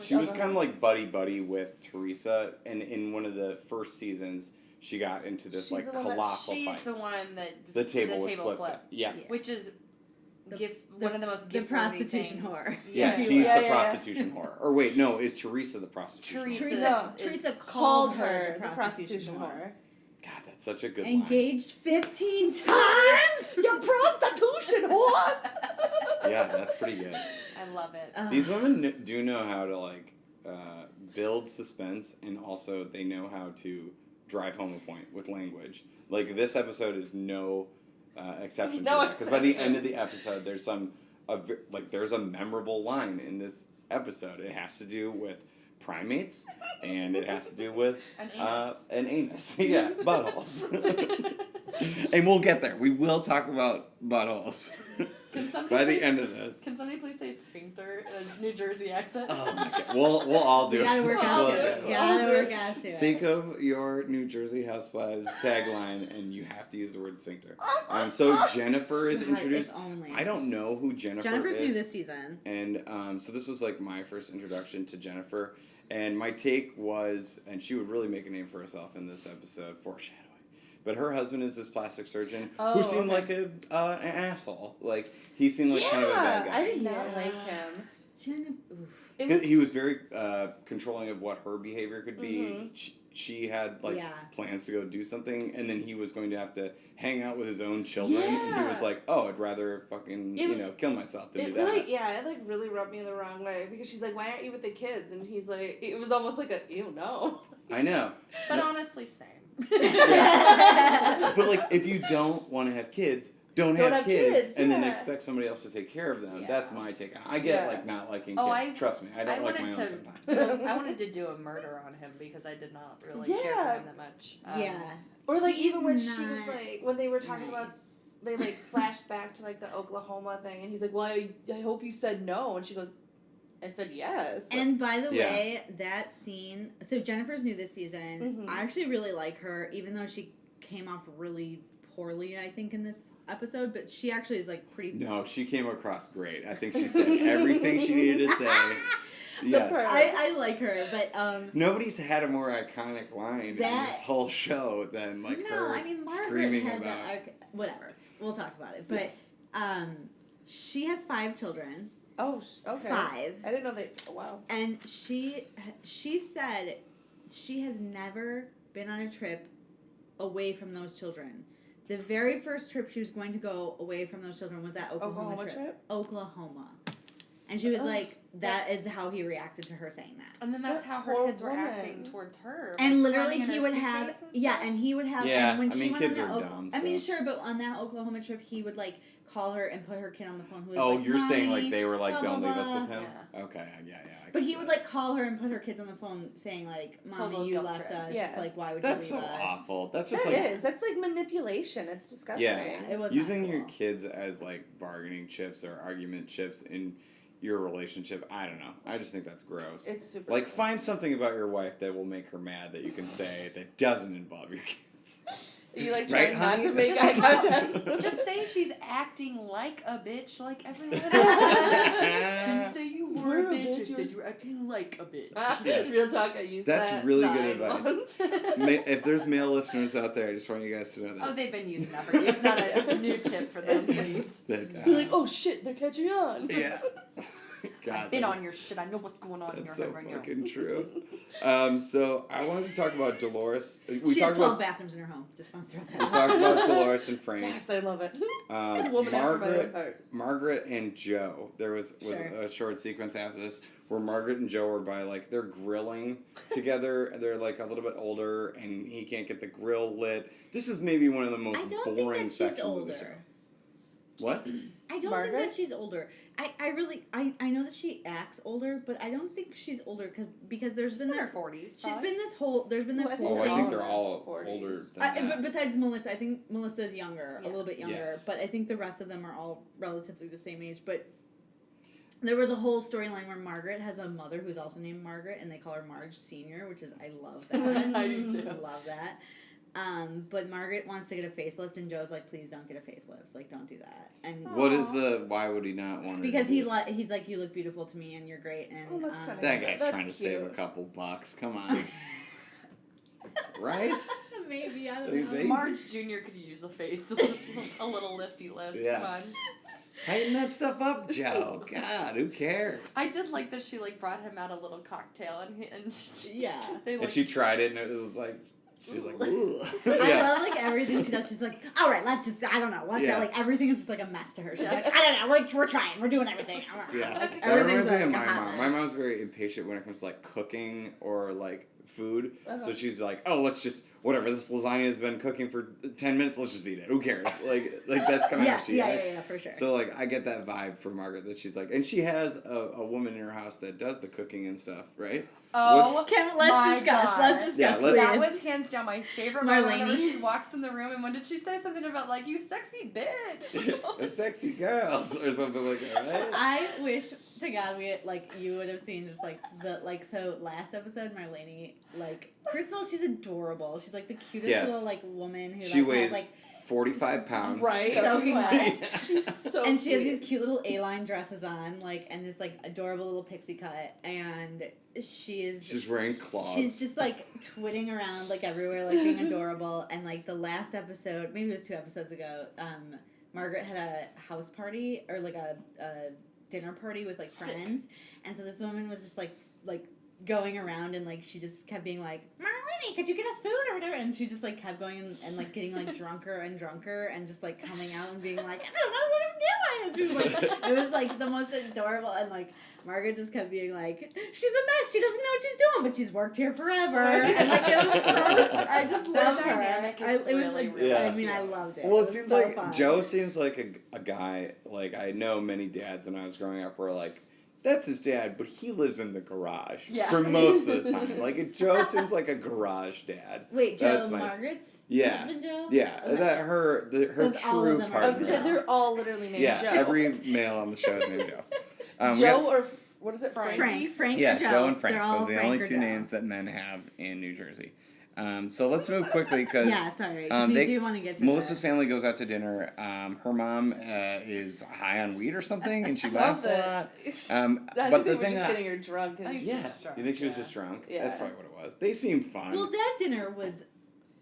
she was kind of like buddy with Teresa, and in one of the first seasons, she got into this like colossal She's fight. the one that The table was flipped. Yeah. Which is one of the most the prostitution things. whore. Yeah, she's the prostitution whore. Or wait, no, is Teresa the prostitution whore? Teresa called her the prostitution whore. God, that's such a good Engaged 15 times? You prostitution whore! Yeah, that's pretty good. I love it. These women do know how to like build suspense, and also they know how to drive home a point with language. Like this episode is no exception to that, because by the end of the episode, there's there's a memorable line in this episode. It has to do with primates, and it has to do with an anus. Yeah, buttholes. And we'll get there. We will talk about buttholes by the end of this. Can somebody please say sphincter, a New Jersey accent? Oh my God. We'll all do it. Gotta work out to it. Think of your New Jersey Housewives tagline, and you have to use the word sphincter. So Jennifer is introduced. I don't know who Jennifer's new this season. And so this was like my first introduction to Jennifer. And my take was, and she would really make a name for herself in this episode, foreshadowing. But her husband is this plastic surgeon who seemed like an asshole. Like, he seemed like kind of a bad guy. I did not like him. Because he was very controlling of what her behavior could be. Mm-hmm. She had plans to go do something, and then he was going to have to hang out with his own children. Yeah. And he was like, "Oh, I'd rather fucking kill myself than do that." It really rubbed me the wrong way, because she's like, "Why aren't you with the kids?" And he's like, it was almost like no. I know, but honestly, same. But like, if you don't want to have kids, don't have kids, and then expect somebody else to take care of them. Yeah. That's my take on it. I get like not liking kids. Trust me, I don't like my own sometimes. I wanted to do a murder on him because I did not really care for him that much. Or like even when she was like, when they were talking about, they like flashed back to like the Oklahoma thing, and he's like, "Well, I hope you said no," and she goes, "I said yes." And by the way, that scene, so Jennifer's new this season. Mm-hmm. I actually really like her, even though she came off really poorly, I think, in this episode, but she actually is like pretty... No, she came across great. I think she said everything she needed to say. Yes. I like her, but... Nobody's had a more iconic line in this whole show than like her screaming about... whatever. We'll talk about it. But she has 5 children. Oh, okay. 5. I didn't know that. Oh, wow. And she said she has never been on a trip away from those children. The very first trip she was going to go away from those children was that Oklahoma trip. Oklahoma. And she was like, that is how he reacted to her saying that. And then that's how her kids were acting towards her. And literally he would have, and he would have, and when she went kids on that, are dumb, I mean, sure, but on that Oklahoma trip, he would like call her and put her kid on the phone. Who was like, you're saying like they were like, don't leave us with him? Yeah. Okay, yeah. But he would like call her and put her kids on the phone saying like, "Mommy, you left us. Yeah. Like, why would you leave us?" That's so awful. That's just That's like manipulation. It's disgusting. Yeah, it was using your kids as like bargaining chips or argument chips in your relationship. I don't know. I just think that's gross. It's super like gross. Find something about your wife that will make her mad that you can say that doesn't involve your kids. You like trying not to make eye contact. Just say she's acting like a bitch, like everyone else. Didn't say you were a bitch. I said you were acting like a bitch. Yes. Real talk. I use that. That's really good advice. If there's male listeners out there, I just want you guys to know that. Oh, they've been using that for you. It's not a new tip for them, please. You're like, oh shit, they're catching on. Yeah. God, I've been on your shit. I know what's going on in your head right now. That's so fucking true. So I wanted to talk about Dolores. She has 12 bathrooms in her home. Just want to throw that We talked about Dolores and Frank. Yes, I love it. Margaret and Joe. There was a short sequence after this where Margaret and Joe are they're grilling together. They're like a little bit older, and he can't get the grill lit. This is maybe one of the most boring sections of the show. What? I don't think that she's older. I know that she acts older, but I don't think she's older because there's been this 40s. There's been this whole thing. I think they're all older than that. But besides Melissa, I think Melissa's younger, a little bit younger. Yes. But I think the rest of them are all relatively the same age. But there was a whole storyline where Margaret has a mother who's also named Margaret, and they call her Marge Senior, which is I love that. I do too. I love that. But Margaret wants to get a facelift, and Joe's like, "Please don't get a facelift. Like, don't do that." And why would he not want? Because he's like, "You look beautiful to me, and you're great." And that guy's trying to save a couple bucks. Come on, right? Maybe I don't know. Marge Jr. could use the face a little lifty lift. Yeah. Come on. Tighten that stuff up, Joe. God, who cares? I did like that she brought him out a little cocktail and she tried it and it was like. She's like, ooh. I love like everything she does. She's like, all right, let's just, I don't know, what's that? Like everything is just like a mess to her. She's like, I don't know, we're trying, we're doing everything. Yeah, like, that reminds me of my mom. My mom's very impatient when it comes to like cooking or like food. So she's like, oh, let's just whatever. This lasagna has been cooking for 10 minutes. Let's just eat it. Who cares? Like that's kind of how she is. Yeah, for sure. So like I get that vibe from Margaret that she's like, and she has a woman in her house that does the cooking and stuff, right? Oh, let's discuss. Yeah, please. That was hands down my favorite moment whenever she walks in the room. And when did she say something about like, you sexy bitch? A sexy girls or something like that, right? I wish to God you would have seen just like so last episode Marlene, like first of all she's adorable. She's like the cutest little like woman who she weighs has like 45 pounds. Right. Soaking wet. She's so and she has these cute little A-line dresses on, like, and this, like, adorable little pixie cut, and she's wearing claws. She's just, like, twitting around, like, everywhere, like, being adorable, and, like, the last episode, maybe it was 2 episodes ago, Margaret had a house party, or, like, a dinner party with, like, friends, and so this woman was just, like, going around, and, like, she just kept being like, Marlene, could you get us food or whatever? And she just, like, kept going and like, getting, like, drunker and drunker, and just, like, coming out and being like, I don't know what I'm doing! And she was, like, it was, like, the most adorable, and, like, Margaret just kept being like, she's a mess, she doesn't know what she's doing, but she's worked here forever. And, like, it was so, I just loved her. I mean, I loved it. Well, it seems so like, fun. Joe seems like a guy, like, I know many dads when I was growing up were like, that's his dad, but he lives in the garage for most of the time. Like, Joe seems like a garage dad. Wait, Joe, Margaret's husband, Joe? Yeah, okay. That her true partner. I was gonna say they're all literally named Joe. Yeah, every male on the show is named Joe. Joe or what is it? Frankie? Frank yeah, or Joe. Joe and Frank. They're all Those are the Frank only two names that men have in New Jersey. So let's move quickly because we do want to get to Melissa's family goes out to dinner. Her mom is high on weed or something, and she laughs a lot. But the thing getting her drunk. And you think she was just drunk? Yeah, that's probably what it was. They seem fun. Well, that dinner was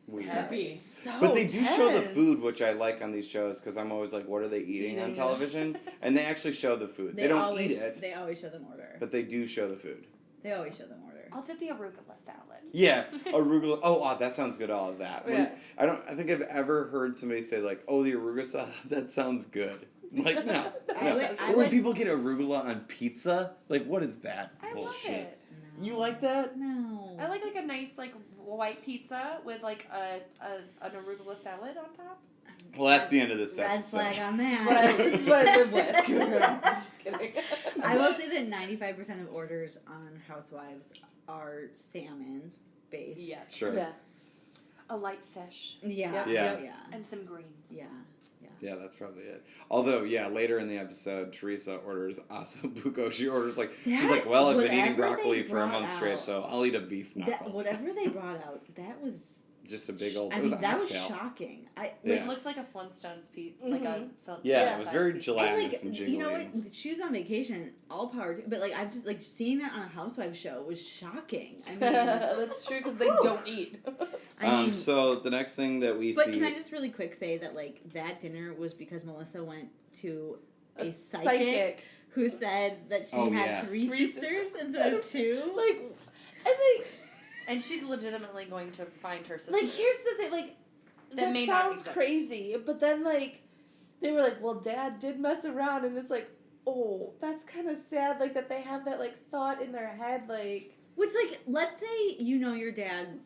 weird. Heavy. But they do show the food, which I like on these shows because I'm always like, what are they eating on television? And they actually show the food. They don't eat it. They always show them order. But they do show the food. They always show them order. I'll take the arugula salad. Yeah, arugula. Oh, that sounds good. All of that. I think I've ever heard somebody say like, "Oh, the arugula salad. That sounds good." Like no. Or when people get arugula on pizza, like what is that bullshit? Love it. No. You like that? No. I like a nice like white pizza with like an arugula salad on top. Well, that's the end of this Red episode. flag on that. This is what I live with. I'm just kidding. I will say that 95% of orders on Housewives are salmon based. Yes. Sure. Yeah. A light fish. Yeah. And some greens. Yeah, that's probably it. Although, later in the episode, Teresa orders ossobuco. She orders she's like, well, I've been eating broccoli for a month straight, so I'll eat a beef knuckle. Whatever they brought out, that was just a big old. That was shocking. It looked like a Flintstones like a Flintstones. Yeah, it was very gelatinous and jiggly. You know what? She was on vacation, all power to, but I've just seeing that on a Housewives show was shocking. I mean, that's true because they don't eat. So the next thing that we see. But can I just really quick say that that dinner was because Melissa went to a psychic who said that she had three sisters instead of 2. And she's legitimately going to find her sister. Like, here's the thing, like, that sounds crazy, but then, like, they were like, well, Dad did mess around, and it's like, oh, that's kind of sad, like, that they have that, like, thought in their head, like... Which, like, let's say you know your dad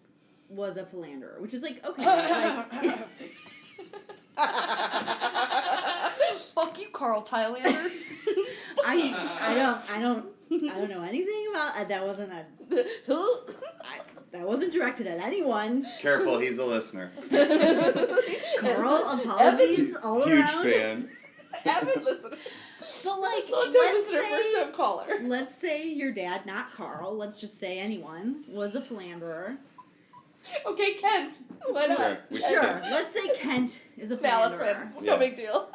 was a philanderer, which is, like, okay, like... Fuck you, Carl Tilander. I don't know anything about that. Wasn't that wasn't directed at anyone. Careful, he's a listener. Carl, apologies all around. Huge fan. Avid listener. But like, first-time caller. Let's say your dad, not Carl. Let's just say anyone was a philanderer. Okay, Kent. Why not? Sure. Let's say Kent is a philanderer. Malison. No big deal.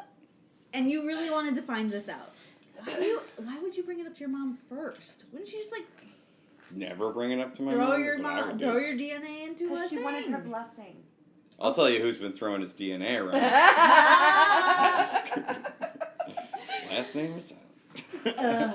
And you really wanted to find this out. Why would you bring it up to your mom first? Wouldn't you just like never bring it up to my throw mom? Your DNA into her? Because she wanted her blessing. I'll tell you who's been throwing his DNA around. Last name is Tyler.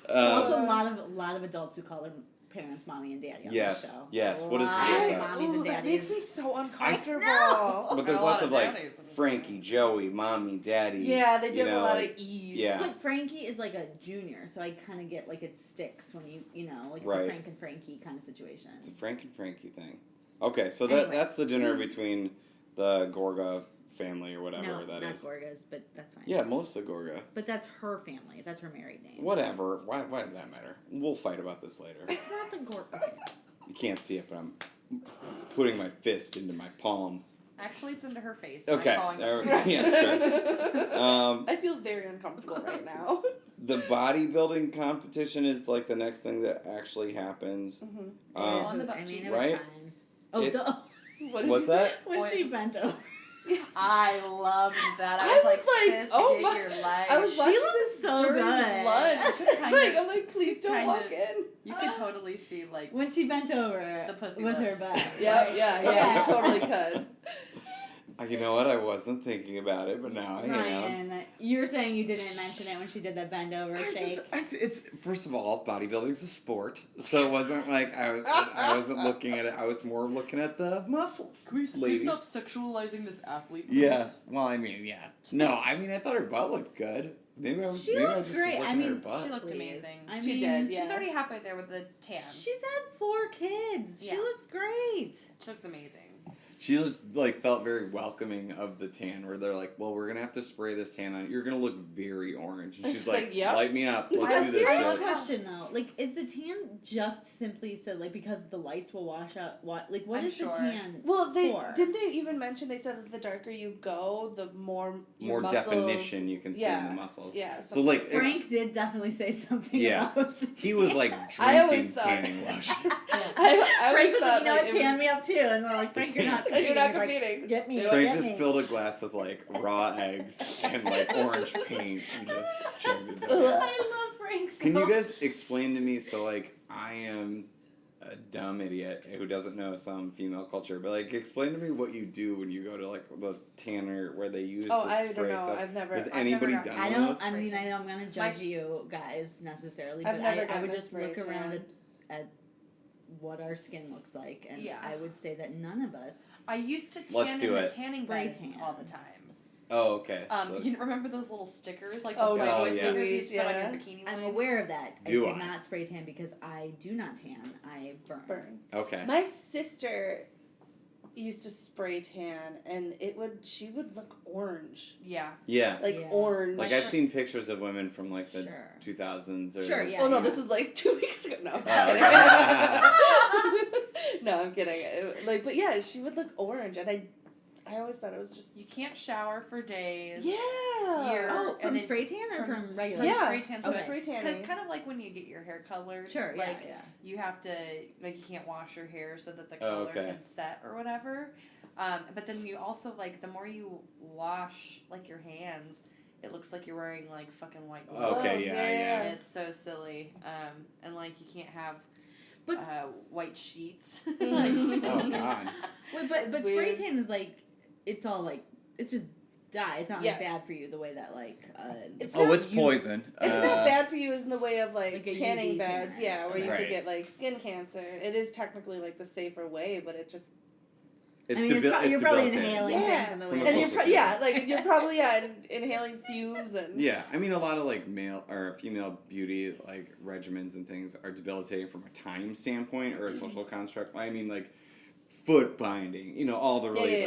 Also, a lot of adults who call their parents mommy and daddy on the show. Yes. What is the deal? Mommies and daddies. That makes me so uncomfortable. But there's lots of like Frankie, Joey, mommy, daddy. Yeah, they do have a lot of ease. Yeah. But Frankie is like a junior, so I kind of get like it sticks when you know, like it's a Frank and Frankie kind of situation. It's a Frank and Frankie thing. Okay, so that's the dinner between the Gorga family or whatever that is. No, not Gorgas, but that's fine. Yeah, Melissa Gorga. But that's her family. That's her married name. Whatever. Why does that matter? We'll fight about this later. It's not the Gorga family. You can't see it, but I'm putting my fist into my palm. Actually, it's into her face. Okay. I feel very uncomfortable right now. The bodybuilding competition is like the next thing that actually happens. On the butt it was right? fine. Oh, what's that? When she bent over. I loved that. I was like, oh my! Your leg. I was watching this so during good. lunch. I'm like, please don't walk in. You could totally see like when she bent over the pussy with lips. her butt. Yeah, you totally could. You know what? I wasn't thinking about it, but now I am. Ryan, you were saying you didn't mention it when she did that bend over shake. It's first of all, bodybuilding's a sport, so it wasn't like I wasn't looking at it. I was more looking at the muscles. Can we stop sexualizing this athlete? Yeah. Well, I mean, yeah. No, I mean, I thought her butt looked good. Maybe I was. She looked great. I mean, her butt. She looked amazing. She did. Yeah. She's already halfway there with the tan. She's had 4 kids. Yeah. She looks great. She looks amazing. She felt very welcoming of the tan, where they're like, "Well, we're gonna have to spray this tan on. You're gonna look very orange." And she's like, yep. "Light me up. Let's do this I have a shit." question though. Like, is the tan just simply so because the lights will wash out? What is the tan? Well, didn't they even mention? They said that the darker you go, the more your muscles, definition you can see in the muscles. Yeah. So like Frank did definitely say something. Yeah. About he was like drinking tanning lotion. I Frank was thought, like, tan me up too, and we're like, Frank, you're not competing. You're not competing. Like, get me. Frank just filled a glass with like raw eggs and like orange paint and just chugged it down. I love Frank so Can you guys explain to me? So like I am a dumb idiot who doesn't know some female culture, but like explain to me what you do when you go to like the tanner where they use the spray. I don't know. Stuff. I've never. Has anybody done I those? don't. I mean, I know I'm gonna judge you guys necessarily, I've but never I would done just spray look tan. around at what our skin looks like, and Yeah. I would say that none of us. I used to Let's tan do in it. the tanning Spray beds tan. all the time. Oh, okay. You remember those little stickers, like the Oh, Playboy yeah. stickers you used to put on Yeah. your bikini I'm line? aware of that. Do I did I? not spray tan because I do not tan. I burn. Okay. My sister used to spray tan, and she would look orange, Yeah. Yeah. orange. Like I've seen pictures of women from like the Sure. 2000s or Sure, yeah. Well, no, this is like 2 weeks ago. No, I'm kidding. No, I'm kidding. But yeah, she would look orange, and I always thought it was just You can't shower for days. yeah. Oh, from and then- spray tan or from regular? Yeah. Spray tan. Oh, So spray tanning. Because kind of like when you get your hair colored. Sure, yeah, Like yeah. you have to you can't wash your hair so that the Oh, color okay. can set or whatever. But then you also the more you wash your hands, it looks like you're wearing fucking white gloves. Okay, yeah. And it's so silly. And you can't have But white sheets. Oh God. wait, but spray weird. tan is it's all it's just die. It's not like bad for you the way that like. It's poison. It's not bad for you as in the way of like a tanning UV beds, tanner. where you could get like skin cancer. It is technically like the safer way, but it just. You're probably inhaling things in the way. And you're probably inhaling fumes and. Yeah, I mean a lot of like male or female beauty like regimens and things are debilitating from a time standpoint or a social construct. I mean like. Footbinding, all the really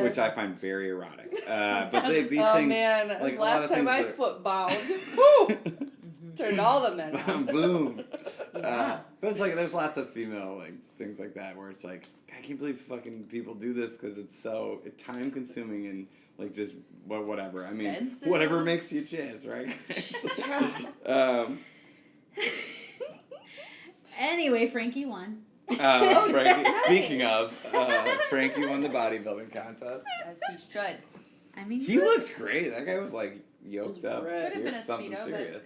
which I find very erotic. But these things. Oh man! Like, last time I foot bound, turned all the men on. Boom. But it's like there's lots of female like things like that where it's like I can't believe fucking people do this because it's so time consuming and like just whatever. I mean, whatever makes you jizz, right? Anyway, Frankie won. Frankie, speaking of, Frankie won the bodybuilding contest. As he should. I mean, he looked great. That guy was like yoked up. Something serious.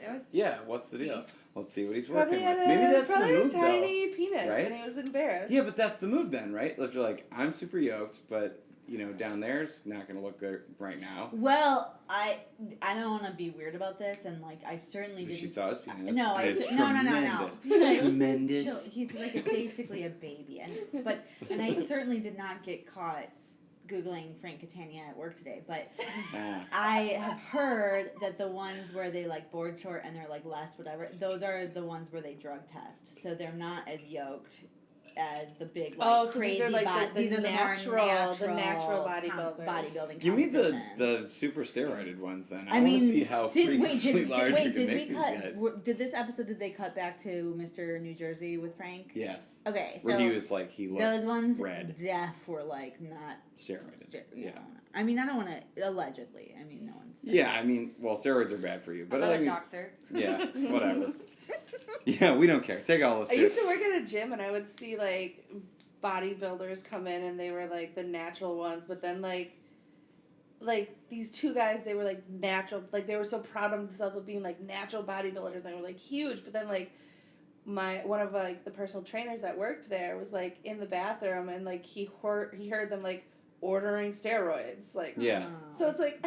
What's the deal? Let's see what he's probably working with. Maybe that's the move, a tiny penis, right? And he was embarrassed. Yeah, but that's the move then, right? If you're like, I'm super yoked, but down there's not going to look good right now. Well, I don't want to be weird about this, and like I certainly didn't. She saw his penis. No, no. Tremendous. He's like basically a baby, and I certainly did not get caught Googling Frank Catania at work today, but I have heard that the ones where they like board short and they're like less whatever, those are the ones where they drug test, so they're not as yoked as the big like so crazy these are like the natural bodybuilding. Give me the super steroided ones then. I want to see how freakishly large you can make these guys. Did this episode, did they cut back to Mr. New Jersey with Frank? Yes. Okay, so where he was like, he looked those ones red. Were like not steroided. Yeah. I mean, I don't want to, allegedly. I mean, no one's. Yeah, I mean, well, steroids are bad for you. But I'm a doctor. Yeah, whatever. Yeah, we don't care. Take all this. I used to work at a gym and I would see like bodybuilders come in and they were like the natural ones, but then like these two guys, they were like natural, like they were so proud of themselves of being like natural bodybuilders. They were like huge, but then like one of like the personal trainers that worked there was like in the bathroom and like he heard them like ordering steroids, like So it's like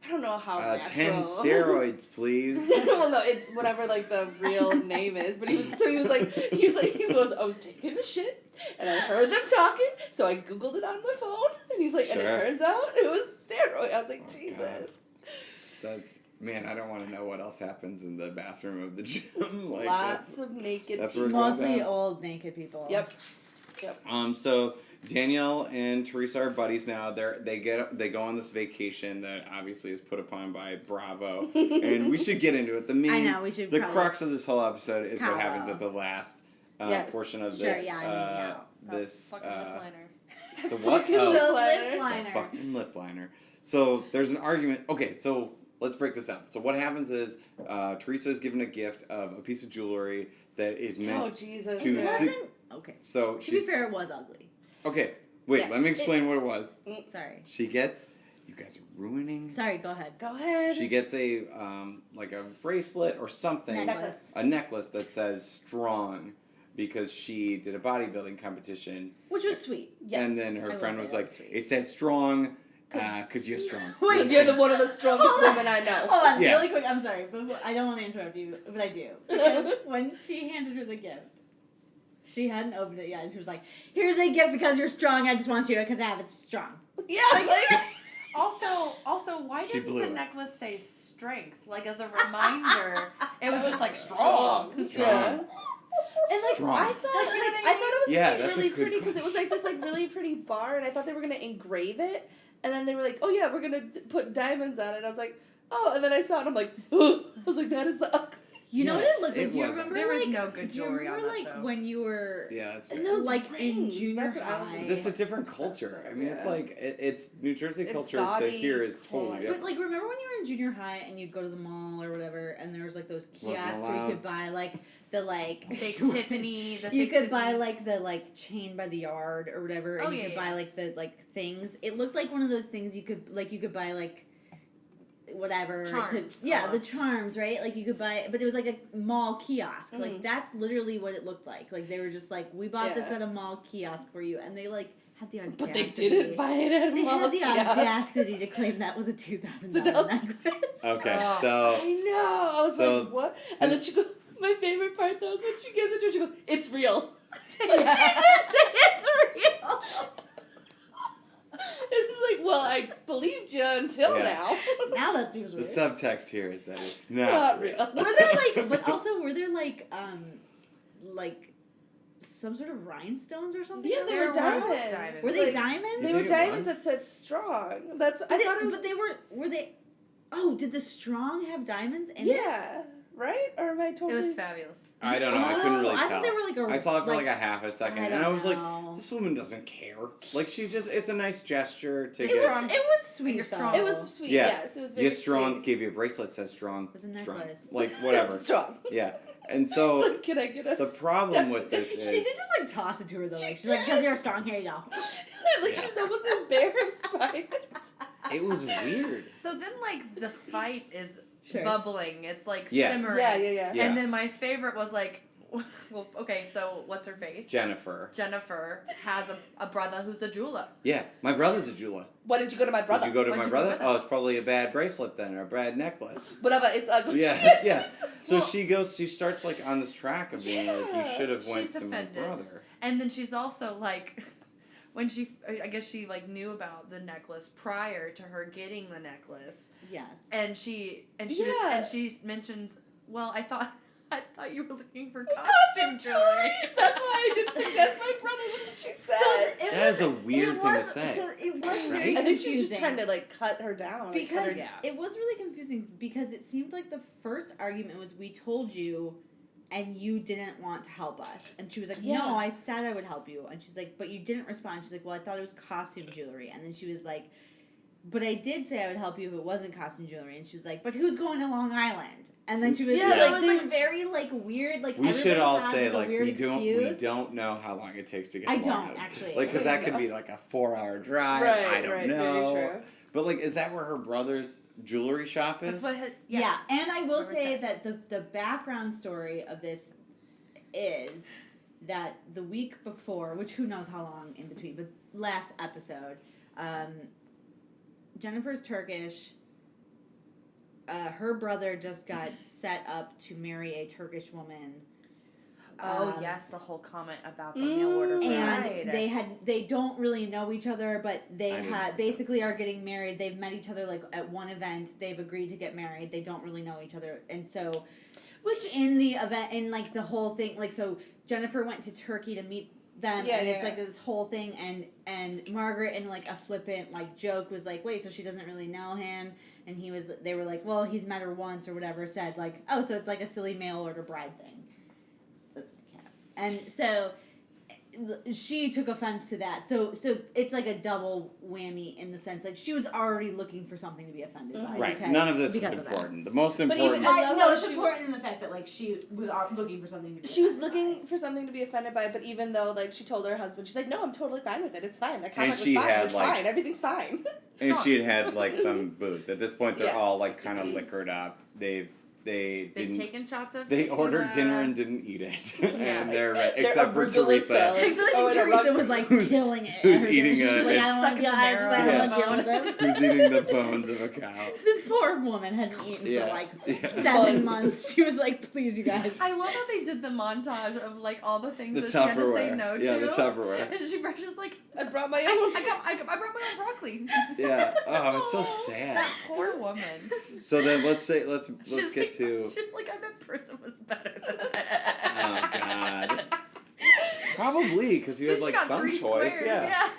I don't know how natural. 10 steroids, please. Well, no, it's whatever like the real name is. But he goes, I was taking a shit and I heard them talking, so I Googled it on my phone. And he's like, and it turns out it was steroid. I was like, Jesus. God. That's, man, I don't want to know what else happens in the bathroom of the gym. Like, lots of naked people. Mostly old naked people. Yep. So Danielle and Teresa are buddies now. They go on this vacation that obviously is put upon by Bravo, and we should get into it. The crux of this whole episode is what happens at the last portion of this. This fucking lip liner. The what? Lip liner. The fucking lip liner. So there's an argument. Okay, so let's break this up. So what happens is Teresa is given a gift of a piece of jewelry that is meant to. Okay. So to be fair, it was ugly. Okay, wait. Let me explain what it was. Sorry. She gets. You guys are ruining. Sorry. Go ahead. She gets a like a bracelet or something. A necklace that says "strong" because she did a bodybuilding competition, which was sweet. Yes. And then her friend was like, "It says strong." Because you're strong. Wait, you're one of the strongest women I know. Hold on, really quick. I'm sorry, but I don't want to interrupt you, but I do. Because when she handed her the gift, she hadn't opened it yet, and she was like, "Here's a gift because you're strong. I just want you because I have it strong." Yeah. Also, why didn't the necklace say strength? Like as a reminder, it was just like strong. Yeah. And like strong. I thought it was gonna be really pretty because it was like this like really pretty bar, and I thought they were gonna engrave it, and then they were like, "Oh yeah, we're gonna put diamonds on it." I was like, "Oh," and then I saw it, and I'm like, "Oh," I was like, "That is the." You know what it looked like? Do you remember there was no good jewelry on that show? When you were and those like rings, in junior high? That's a different culture. I mean, it's like it's New Jersey culture to here is totally different. But like, remember when you were in junior high and you'd go to the mall or whatever, and there was like those kiosks where you could buy like the like fake Tiffany. You could buy like the like chain by the yard or whatever, and you could buy like the like things. It looked like one of those things you could buy like. Whatever charms, the charms, right? Like you could buy it, but it was like a mall kiosk. Like that's literally what it looked like. Like they were just like, we bought this at a mall kiosk for you, and they like had the audacity. But they didn't buy it at They had the kiosk. audacity to claim that was a $2,000 necklace. Okay, so I know. I was like, what? And then she goes, my favorite part though is when she gives it to her, she goes, it's real. She did say it's real. It's like, well, I believed you until now. Now that seems weird. the subtext here is that it's not real. Were there were there some sort of rhinestones or something? Yeah, they were diamonds. Were they diamonds? They were diamonds that said strong. That's I thought it was. But they were they? Oh, did the strong have diamonds in it? Yeah, right? Or am I totally? It was fabulous. I don't know. I couldn't really tell. I thought they were like a. I saw it for like a half a second, and I was like, know. "This woman doesn't care. Like, she's just—it's a nice gesture to It get." was sweet. You're though. strong. It was sweet. Yeah. Yes, it was very Get strong. sweet. Gave you a bracelet that says strong. It was a strong. necklace. Like whatever. Strong. Yeah, and so Can I get a? the problem with this She is did just like toss it to her though. Like she's like, because you're strong. Here you go. Like she was almost embarrassed by it. it was weird. So then, like, the fight is Sure. bubbling. It's like Yes. simmering. Yeah. Yeah. And then my favorite was like, well, okay, so what's her face? Jennifer. Jennifer has a brother who's a jeweler. Yeah, my brother's a jeweler. Why did you go to my brother? Did you go to Why'd my you go brother? with Oh, him? it's probably a bad bracelet then, or a bad necklace. Whatever, it's ugly. Yeah. So Well- she starts like on this track of being like, you should have went She's to my offended. brother. And then she's also like, when I guess she like knew about the necklace prior to her getting the necklace, Yes. and she Yeah. and she mentions, well, I thought you were looking for costume jewelry. That's why I didn't suggest my brother. That's what she said. That is a weird thing to say. So it was Right? very I think she was confusing. just trying to like cut her down. Because Yeah. it was really confusing because it seemed like the first argument was we told you and you didn't want to help us. And she was like, Yeah. no, I said I would help you. And she's like, but you didn't respond. She's like, well, I thought it was costume jewelry. And then she was like, but I did say I would help you if it wasn't costume jewelry. And she was like, but who's going to Long Island? And then she was, Yeah, so like, it was they- like very like weird. Like We should everybody all had, say like, a like weird we excuse. don't know how long it takes to get. I to Long don't, Island. actually. Like, cause that could No. be like a 4-hour drive. Right, I don't right, know. very true. But like, is that where her brother's jewelry shop is? That's what. Yeah, and I will That's what say it that the background story of this is that the week before, which who knows how long in between, but last episode, Jennifer's Turkish. Her brother just got set up to marry a Turkish woman. Oh yes, the whole comment about the mail order bride. And they don't really know each other, but they I didn't had know basically are getting married. They've met each other like at one event. They've agreed to get married. They don't really know each other, and so, which in the event, in like the whole thing, like so Jennifer went to Turkey to meet them, and it's like this whole thing, and Margaret in like a flippant like joke was like, wait, so she doesn't really know him, and they were like, well, he's met her once or whatever, said like, oh, so it's like a silly mail order bride thing. That's my cat. And so she took offense to that. So it's like a double whammy in the sense like she was already looking for something to be offended by. Right. Because, None of this is because of that. important. The most But important. even- I love No, how it's she- important in the fact that like she was looking for something to be She was offended looking by. for something to be offended by, but even though like she told her husband, she's like, no, I'm totally fine with it. It's fine. The comment was she fine. had, It's like- fine. Everything's fine. And she had like some booze. At this point, they're Yeah. all like kind of liquored up. They They've didn't. taken shots of. They tequila. ordered dinner and didn't eat it, Yeah. and they're They're except for arugula Teresa, salad. Except Oh, like and a Teresa rug- was like who's- killing it. who's Everything. eating She's just a- like, I it's don't want to stuck deal. in I the just marrow. don't want to Yeah. deal with this. who's eating the bones of a cow. This poor woman hadn't eaten Yeah. for like Yeah. 7 Months. months. She was like, please, you guys. I love how they did the montage of like all the things The that she had to say Tupperware. no Yeah, to. the Tupperware. And she was like, I brought my own. I brought my own broccoli. Yeah. Oh, it's so sad. That poor woman. So then let's get She's to. like, I bet person was better than Oh that. God. Probably because you had She like got some 3 choice. squares, Yeah.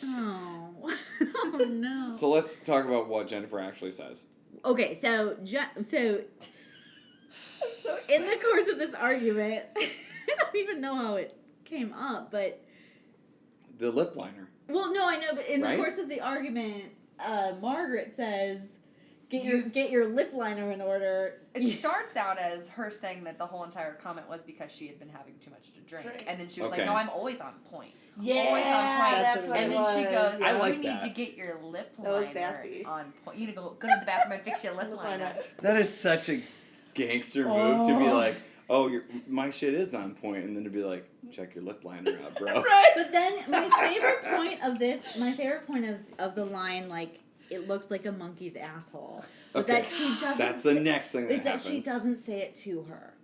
Oh. Oh no. So let's talk about what Jennifer actually says. Okay, so in the course of this argument, I don't even know how it came up, but The lip liner. well, no, I know, but in Right? the course of the argument, Margaret says, "Get your lip liner in order." It starts out as her saying that the whole entire comment was because she had been having too much to drink. And then she was Okay. like, no, I'm always on point. Yeah, Always on point. that's what And it then she was. goes, I like you need that. to get your lip That was liner nasty. on point. You need to go to the bathroom and fix your lip Lip liner. liner. That is such a gangster move to be like, oh, my shit is on point, and then to be like, check your lip liner out, bro. Right. But then my favorite point of the line, like, it looks like a monkey's asshole, was that she doesn't. That's the next thing that happens. Is that she doesn't say it to her.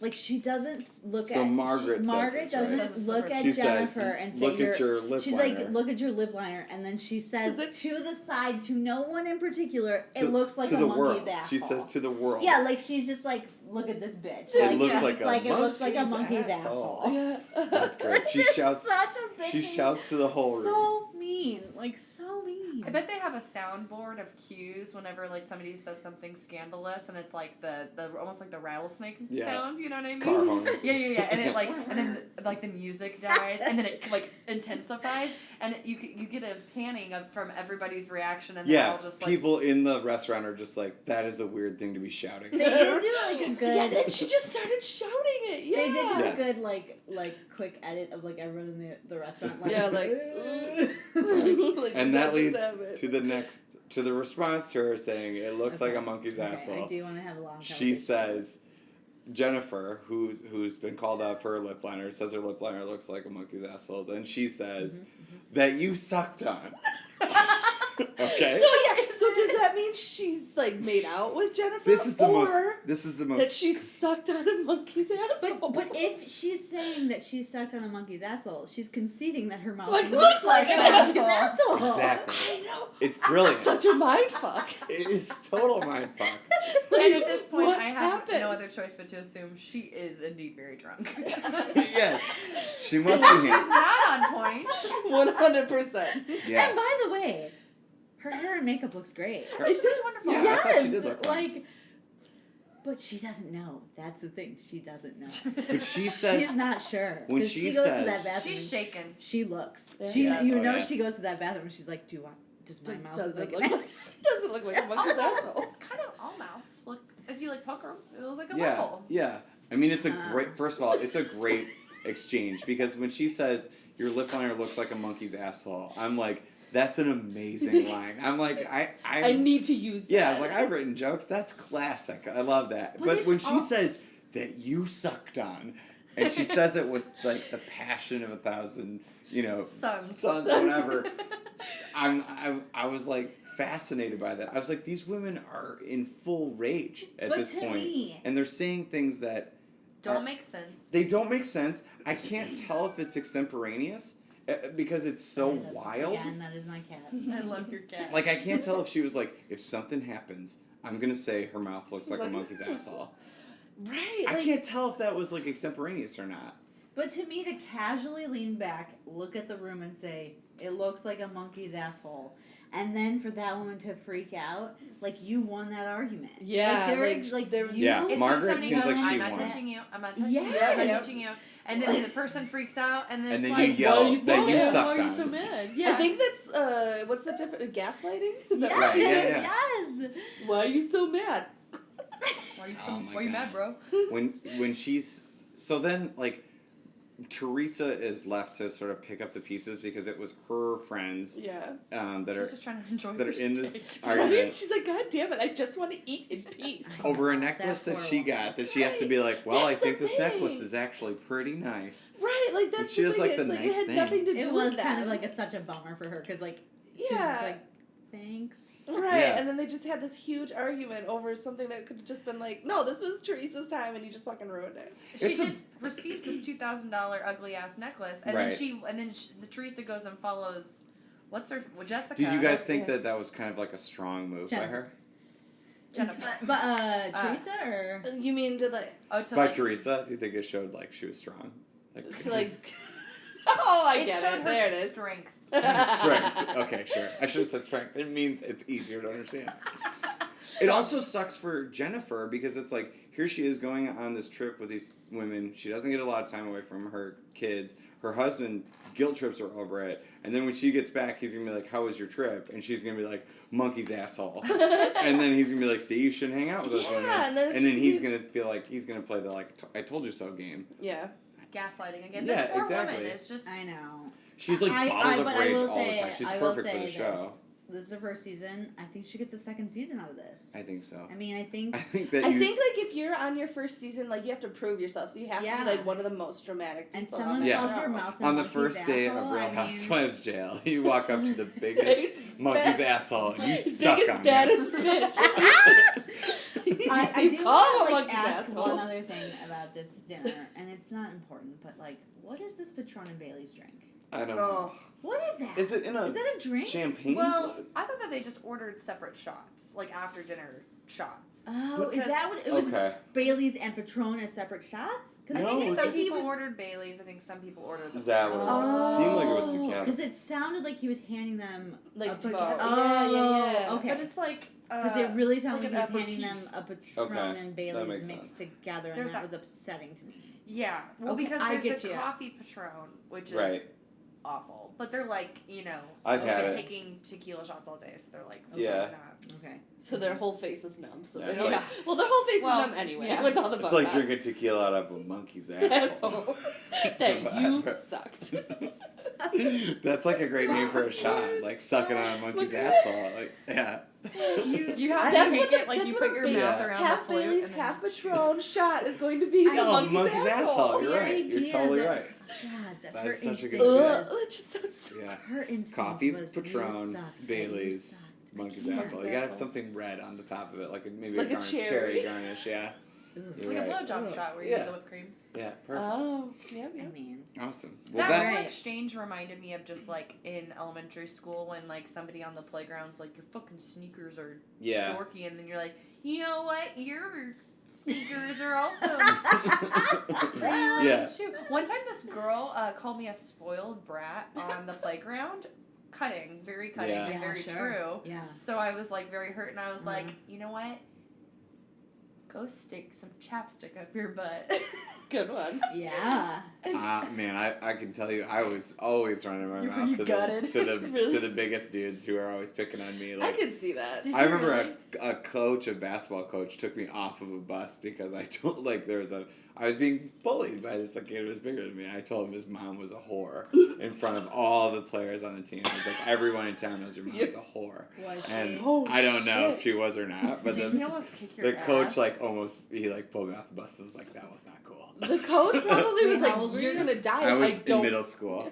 Like, she doesn't look so at... Margaret doesn't look at she Jennifer says, and say, look at your lip she's liner. like, look at your lip liner. And then she says to the side, to no one in particular, it looks like a monkey's asshole. She says to the world. Yeah, like, she's just like, look at this bitch. It looks it looks like a monkey's asshole. Yeah. That's great. She shouts, such a bitch. She shouts to the whole room. So mean. Like, so mean. I bet they have a soundboard of cues whenever like somebody says something scandalous, and it's like the almost like the rattlesnake sound. You know what I mean? Car horn. Yeah. And it and then like the music dies, and then it like intensifies, and you get a panning from everybody's reaction, and they're all just like people in the restaurant are just like, that is a weird thing to be shouting. They did do like a good. Yeah, then she just started shouting it. Yeah. They did do a good like quick edit of like everyone in the restaurant. Like, like, and that leads to the response to her saying, it looks like a monkey's asshole. I do want to have a long conversation. She says, Jennifer, who's been called out for her lip liner, says her lip liner looks like a monkey's asshole. Then she says that you sucked on. Okay. So does that mean she's like made out with Jennifer? This is the most that she sucked on a monkey's asshole. But if she's saying that she sucked on a monkey's asshole, she's conceding that her mouth looks like an monkey's asshole. Exactly. I know. It's brilliant. Such a mindfuck. It's total mindfuck. And at this point, what I have happened? no other choice but to assume she is indeed very drunk. Yes. She must She's be. not on point. 100%. Yes. And by the way, her hair and makeup looks great. It does wonderful. Yeah, Yes, I thought she did look fine. like, but she doesn't know. That's the thing. She doesn't know. But she says She's not sure. when 'Cause she goes to says- that bathroom. She's shaken. She looks. Yeah. She, Yes. you Oh, know, yes. she goes to that bathroom and she's like, "Do you want? Does my mouth Doesn't look look like?" like doesn't look like a monkey's asshole. Kind of all mouths look. If you like poker, it looks like a Yeah, bubble. yeah. I mean, it's a great. First of all, it's a great exchange because when she says your lip liner looks like a monkey's asshole, I'm like, that's an amazing line. I'm like, I need to use that. Yeah, I was like, I've written jokes. That's classic. I love that. But when she says that you sucked on, and she says it with like the passion of 1,000, sons, whatever. I was like fascinated by that. I was like, these women are in full rage at this point, and they're saying things that don't make sense. They don't make sense. I can't tell if it's extemporaneous because it's so wild. Again, that is my cat. I love your cat. Like, I can't tell if she was like, if something happens, I'm gonna say her mouth looks like a monkey's asshole. Right. I can't tell if that was like extemporaneous or not. But to me, to casually lean back, look at the room, and say, "It looks like a monkey's asshole," and then for that woman to freak out, like, you won that argument. Yeah. Margaret seems like she I'm won. not touching you. I'm not touching Yes. you. I'm not touching you. And then the person freaks out, and then it's then like, you yell why are you that you so sucked mad? Why are on. you so mad? Yeah. I think that's what's the difference? Gaslighting? Is that Yes, Right, yes. Why are you so mad? why are you mad, bro? When she's so then like Teresa is left to sort of pick up the pieces because it was her friends that She's just trying to enjoy are her in this steak. argument She's like, God damn it, I just want to eat in peace. over a necklace that she got that she has to be like, well, I think this necklace is actually pretty nice. Right, like that's she the was thing. like the It's like nice it had thing. nothing to do It with was that. kind of like such a bummer for her because like she was just like, thanks. Right, Yeah. and then they just had this huge argument over something that could have just been like, no, this was Teresa's time, and you just fucking ruined it. She just receives this $2,000 ugly ass necklace, and Right. then the Teresa goes and follows. Jessica? Did you guys think that was kind of like a strong move by Jennifer. her? Jennifer? But Teresa or You mean to like By Teresa? Do you think it showed like she was strong? to like? Oh, I get showed it. There it is. Strength. Strength. Okay, sure. I should have said strength. It means it's easier to understand. It also sucks for Jennifer because it's like, here she is going on this trip with these women. She doesn't get a lot of time away from her kids. Her husband guilt trips her over it. And then when she gets back, he's going to be like, how was your trip? And she's going to be like, monkey's asshole. And then he's going to be like, see, you shouldn't hang out with those women. And then he's going to feel like he's going to play the like, I told you so game. Yeah. Gaslighting again. Yeah, This poor exactly. woman is just... I know. She's like bottled up but rage I will all say, the time. She's I will perfect for say the show. This is her first season. I think she gets a second season out of this. I think so. I mean, I think like if you're on your first season, like you have to prove yourself, so you have to be like one of the most dramatic people. And someone calls your mouth on the first day of Real Housewives jail, you walk up to the biggest monkey's asshole. You suck on baddest bitch. I do want to ask one other thing about this dinner, and it's not important, but like, what is this Patron and Bailey's drink? I don't know. What is that? Is that a drink? Champagne? Well, I thought that they just ordered separate shots, like after dinner shots. Oh, is that what it was? Bailey's and Patron as separate shots? Because I think some people ordered Bailey's. I think some people ordered the Patron. It seemed like it was together. Because it sounded like he was handing them like together. Yeah. Okay. But it's like because it really sounded like he was handing them a Patron and Bailey's mixed together, and that was upsetting to me. Yeah. Well, because there's the coffee Patron, which is awful. But they're like, I've been taking tequila shots all day, so they're like, okay. So their whole face is numb. So they don't. Well, their whole face is numb anyway. With all the it's like drinking tequila out of a monkey's asshole. That you sucked. That's like a great name for a shot, like sucking on a monkey's asshole. Like, yeah. You have to take it like you put your mouth around half the flute. Bailey's, half Patron shot is going to be a monkey's asshole. You're right. You're totally right. God, that is such a good idea. That just sounds so her instinct coffee, was Patron, Bailey's, monkey's asshole. You gotta have something red on the top of it, like maybe a cherry garnish, yeah. Like a blowjob shot where you get the whipped cream. Yeah, perfect. Oh, yeah. I mean, awesome. Well, that whole exchange reminded me of just like in elementary school when like somebody on the playground's like, your fucking sneakers are dorky, and then you're like, you know what, your sneakers are also too. One time this girl called me a spoiled brat on the playground. Very cutting, and very true. Yeah. So I was like very hurt, and I was like, you know what? Go stick some chapstick up your butt. Good one. Yeah. Man, I can tell you, I was always running my mouth to the biggest dudes who are always picking on me. Like, I could see that. I remember a basketball coach took me off of a bus because I was being bullied by this kid who was bigger than me. I told him his mom was a whore in front of all the players on the team. It was like, everyone in town knows your mom is a whore. Was she? And I don't know if she was or not, but Did he almost kick your ass? coach he pulled me off the bus and was like, that was not cool. The coach probably was like, you're gonna die. I was in middle school.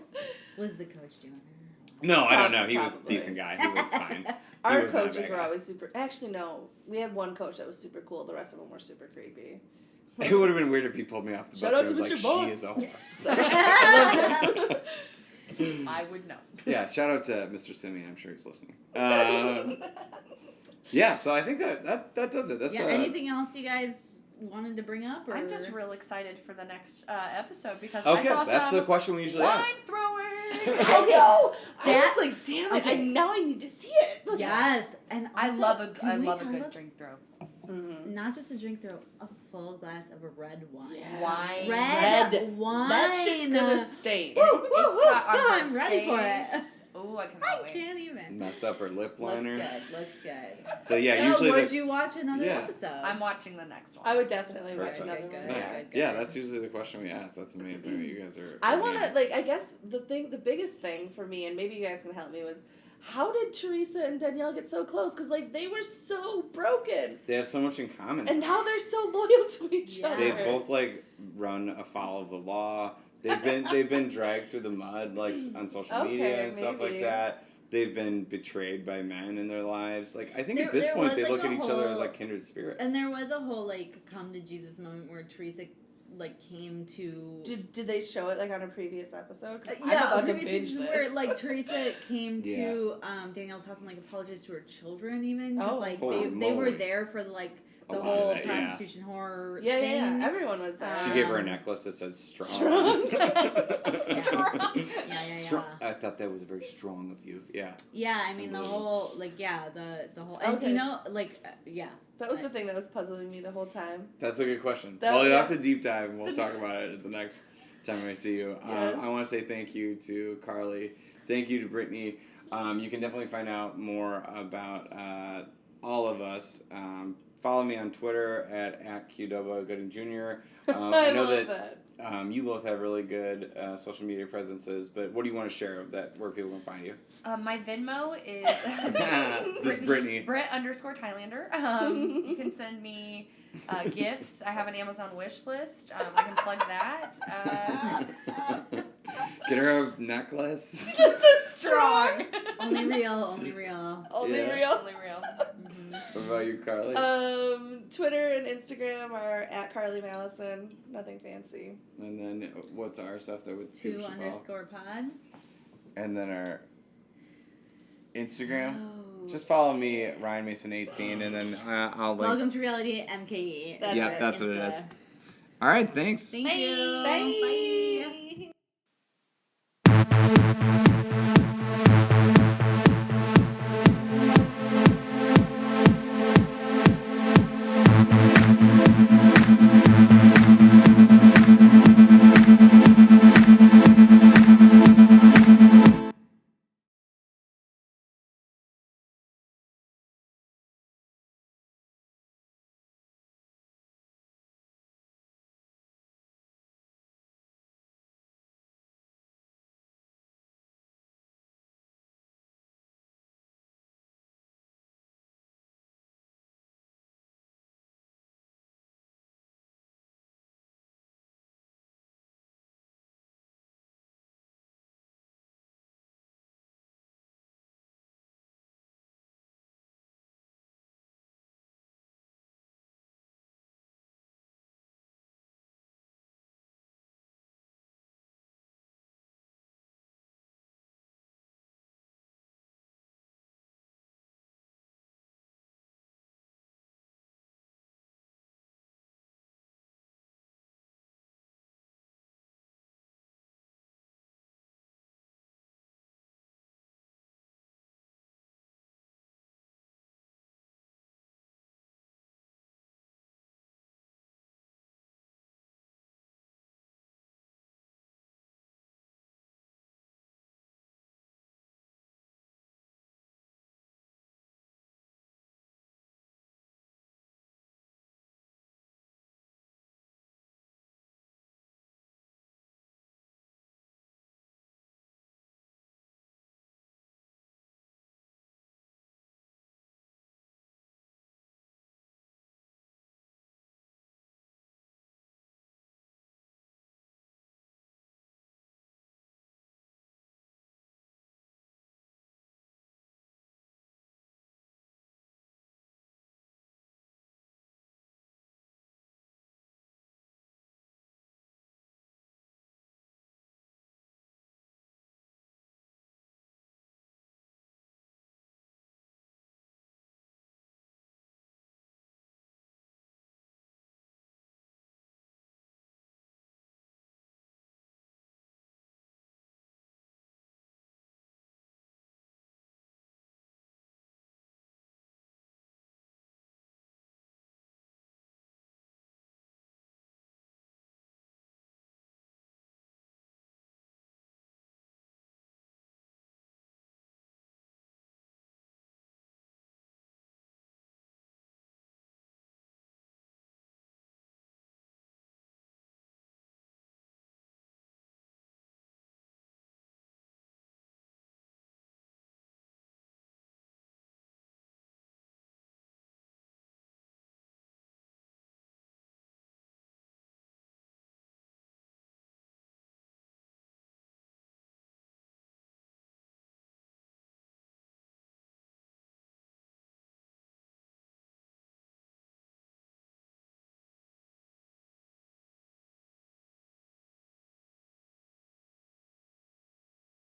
Was the coach doing it? No, I don't know. He was a decent guy. He was fine. Our coaches were always super... Actually, no. We had one coach that was super cool. The rest of them were super creepy. It would have been weird if he pulled me off the bus. Shout out to Mr. Mr. Boss. She is a whore. I would know. Yeah, shout out to Mr. Simeon. I'm sure he's listening. Yeah, so I think that does it. That's anything else you guys wanted to bring up? Or? I'm just real excited for the next episode because I saw that's the question we usually wine ask. throwing. I know. I was like, damn it! Okay. Now I need to see it. Yes, and I love a good drink throw. Mm-hmm. Not just a drink throw, a full glass of a red wine. Yeah. Red wine. That shit's gonna stay. I'm ready for it. Oh, I cannot wait. I can't even. Messed up her lip liner. Looks good. So usually would you watch another episode? I'm watching the next one. I would definitely watch another one. Nice. Yeah, that's usually the question we ask. That's amazing. You guys are. I want to I guess the biggest thing for me, and maybe you guys can help me, was how did Teresa and Danielle get so close? Because they were so broken. They have so much in common. And now they're so loyal to each other. They both run afoul of the law. They've been dragged through the mud on social media and stuff like that. They've been betrayed by men in their lives. I think at this point they look at each other as kindred spirits. And there was a whole come to Jesus moment where Teresa came to. Did they show it on a previous episode? Yeah, I'm about to binge this. Where Teresa came to Danielle's house and apologized to her children even because they were there for the whole prostitution horror thing. Yeah, everyone was there. She gave her a necklace that says strong. Strong. Strong. I thought that was very strong of you. Yeah. Yeah, I mean the whole the whole and That was the thing that was puzzling me the whole time. That's a good question. You'll have to deep dive and we'll talk about it the next time I see you. Yes. I want to say thank you to Carly. Thank you to Brittany. You can definitely find out more about all of us follow me on Twitter at @QWGooding Jr. I know that. You both have really good social media presences, but what do you want to share of that, where people can find you? My Venmo is This is Brittany. Britt_Tilander. You can send me gifts. I have an Amazon wish list. I can plug that. Get her a necklace. This is strong. Only real. Only real. Only real. Mm-hmm. What about you, Carly? Twitter and Instagram are @Carly Malison. Nothing fancy. And then what's our stuff that would 2_pod. And then our Instagram. Oh. Just follow me, Ryan Mason 18, and then I'll link. Welcome to Reality MKE. That's what it is. All right, thanks. Thank you. Bye.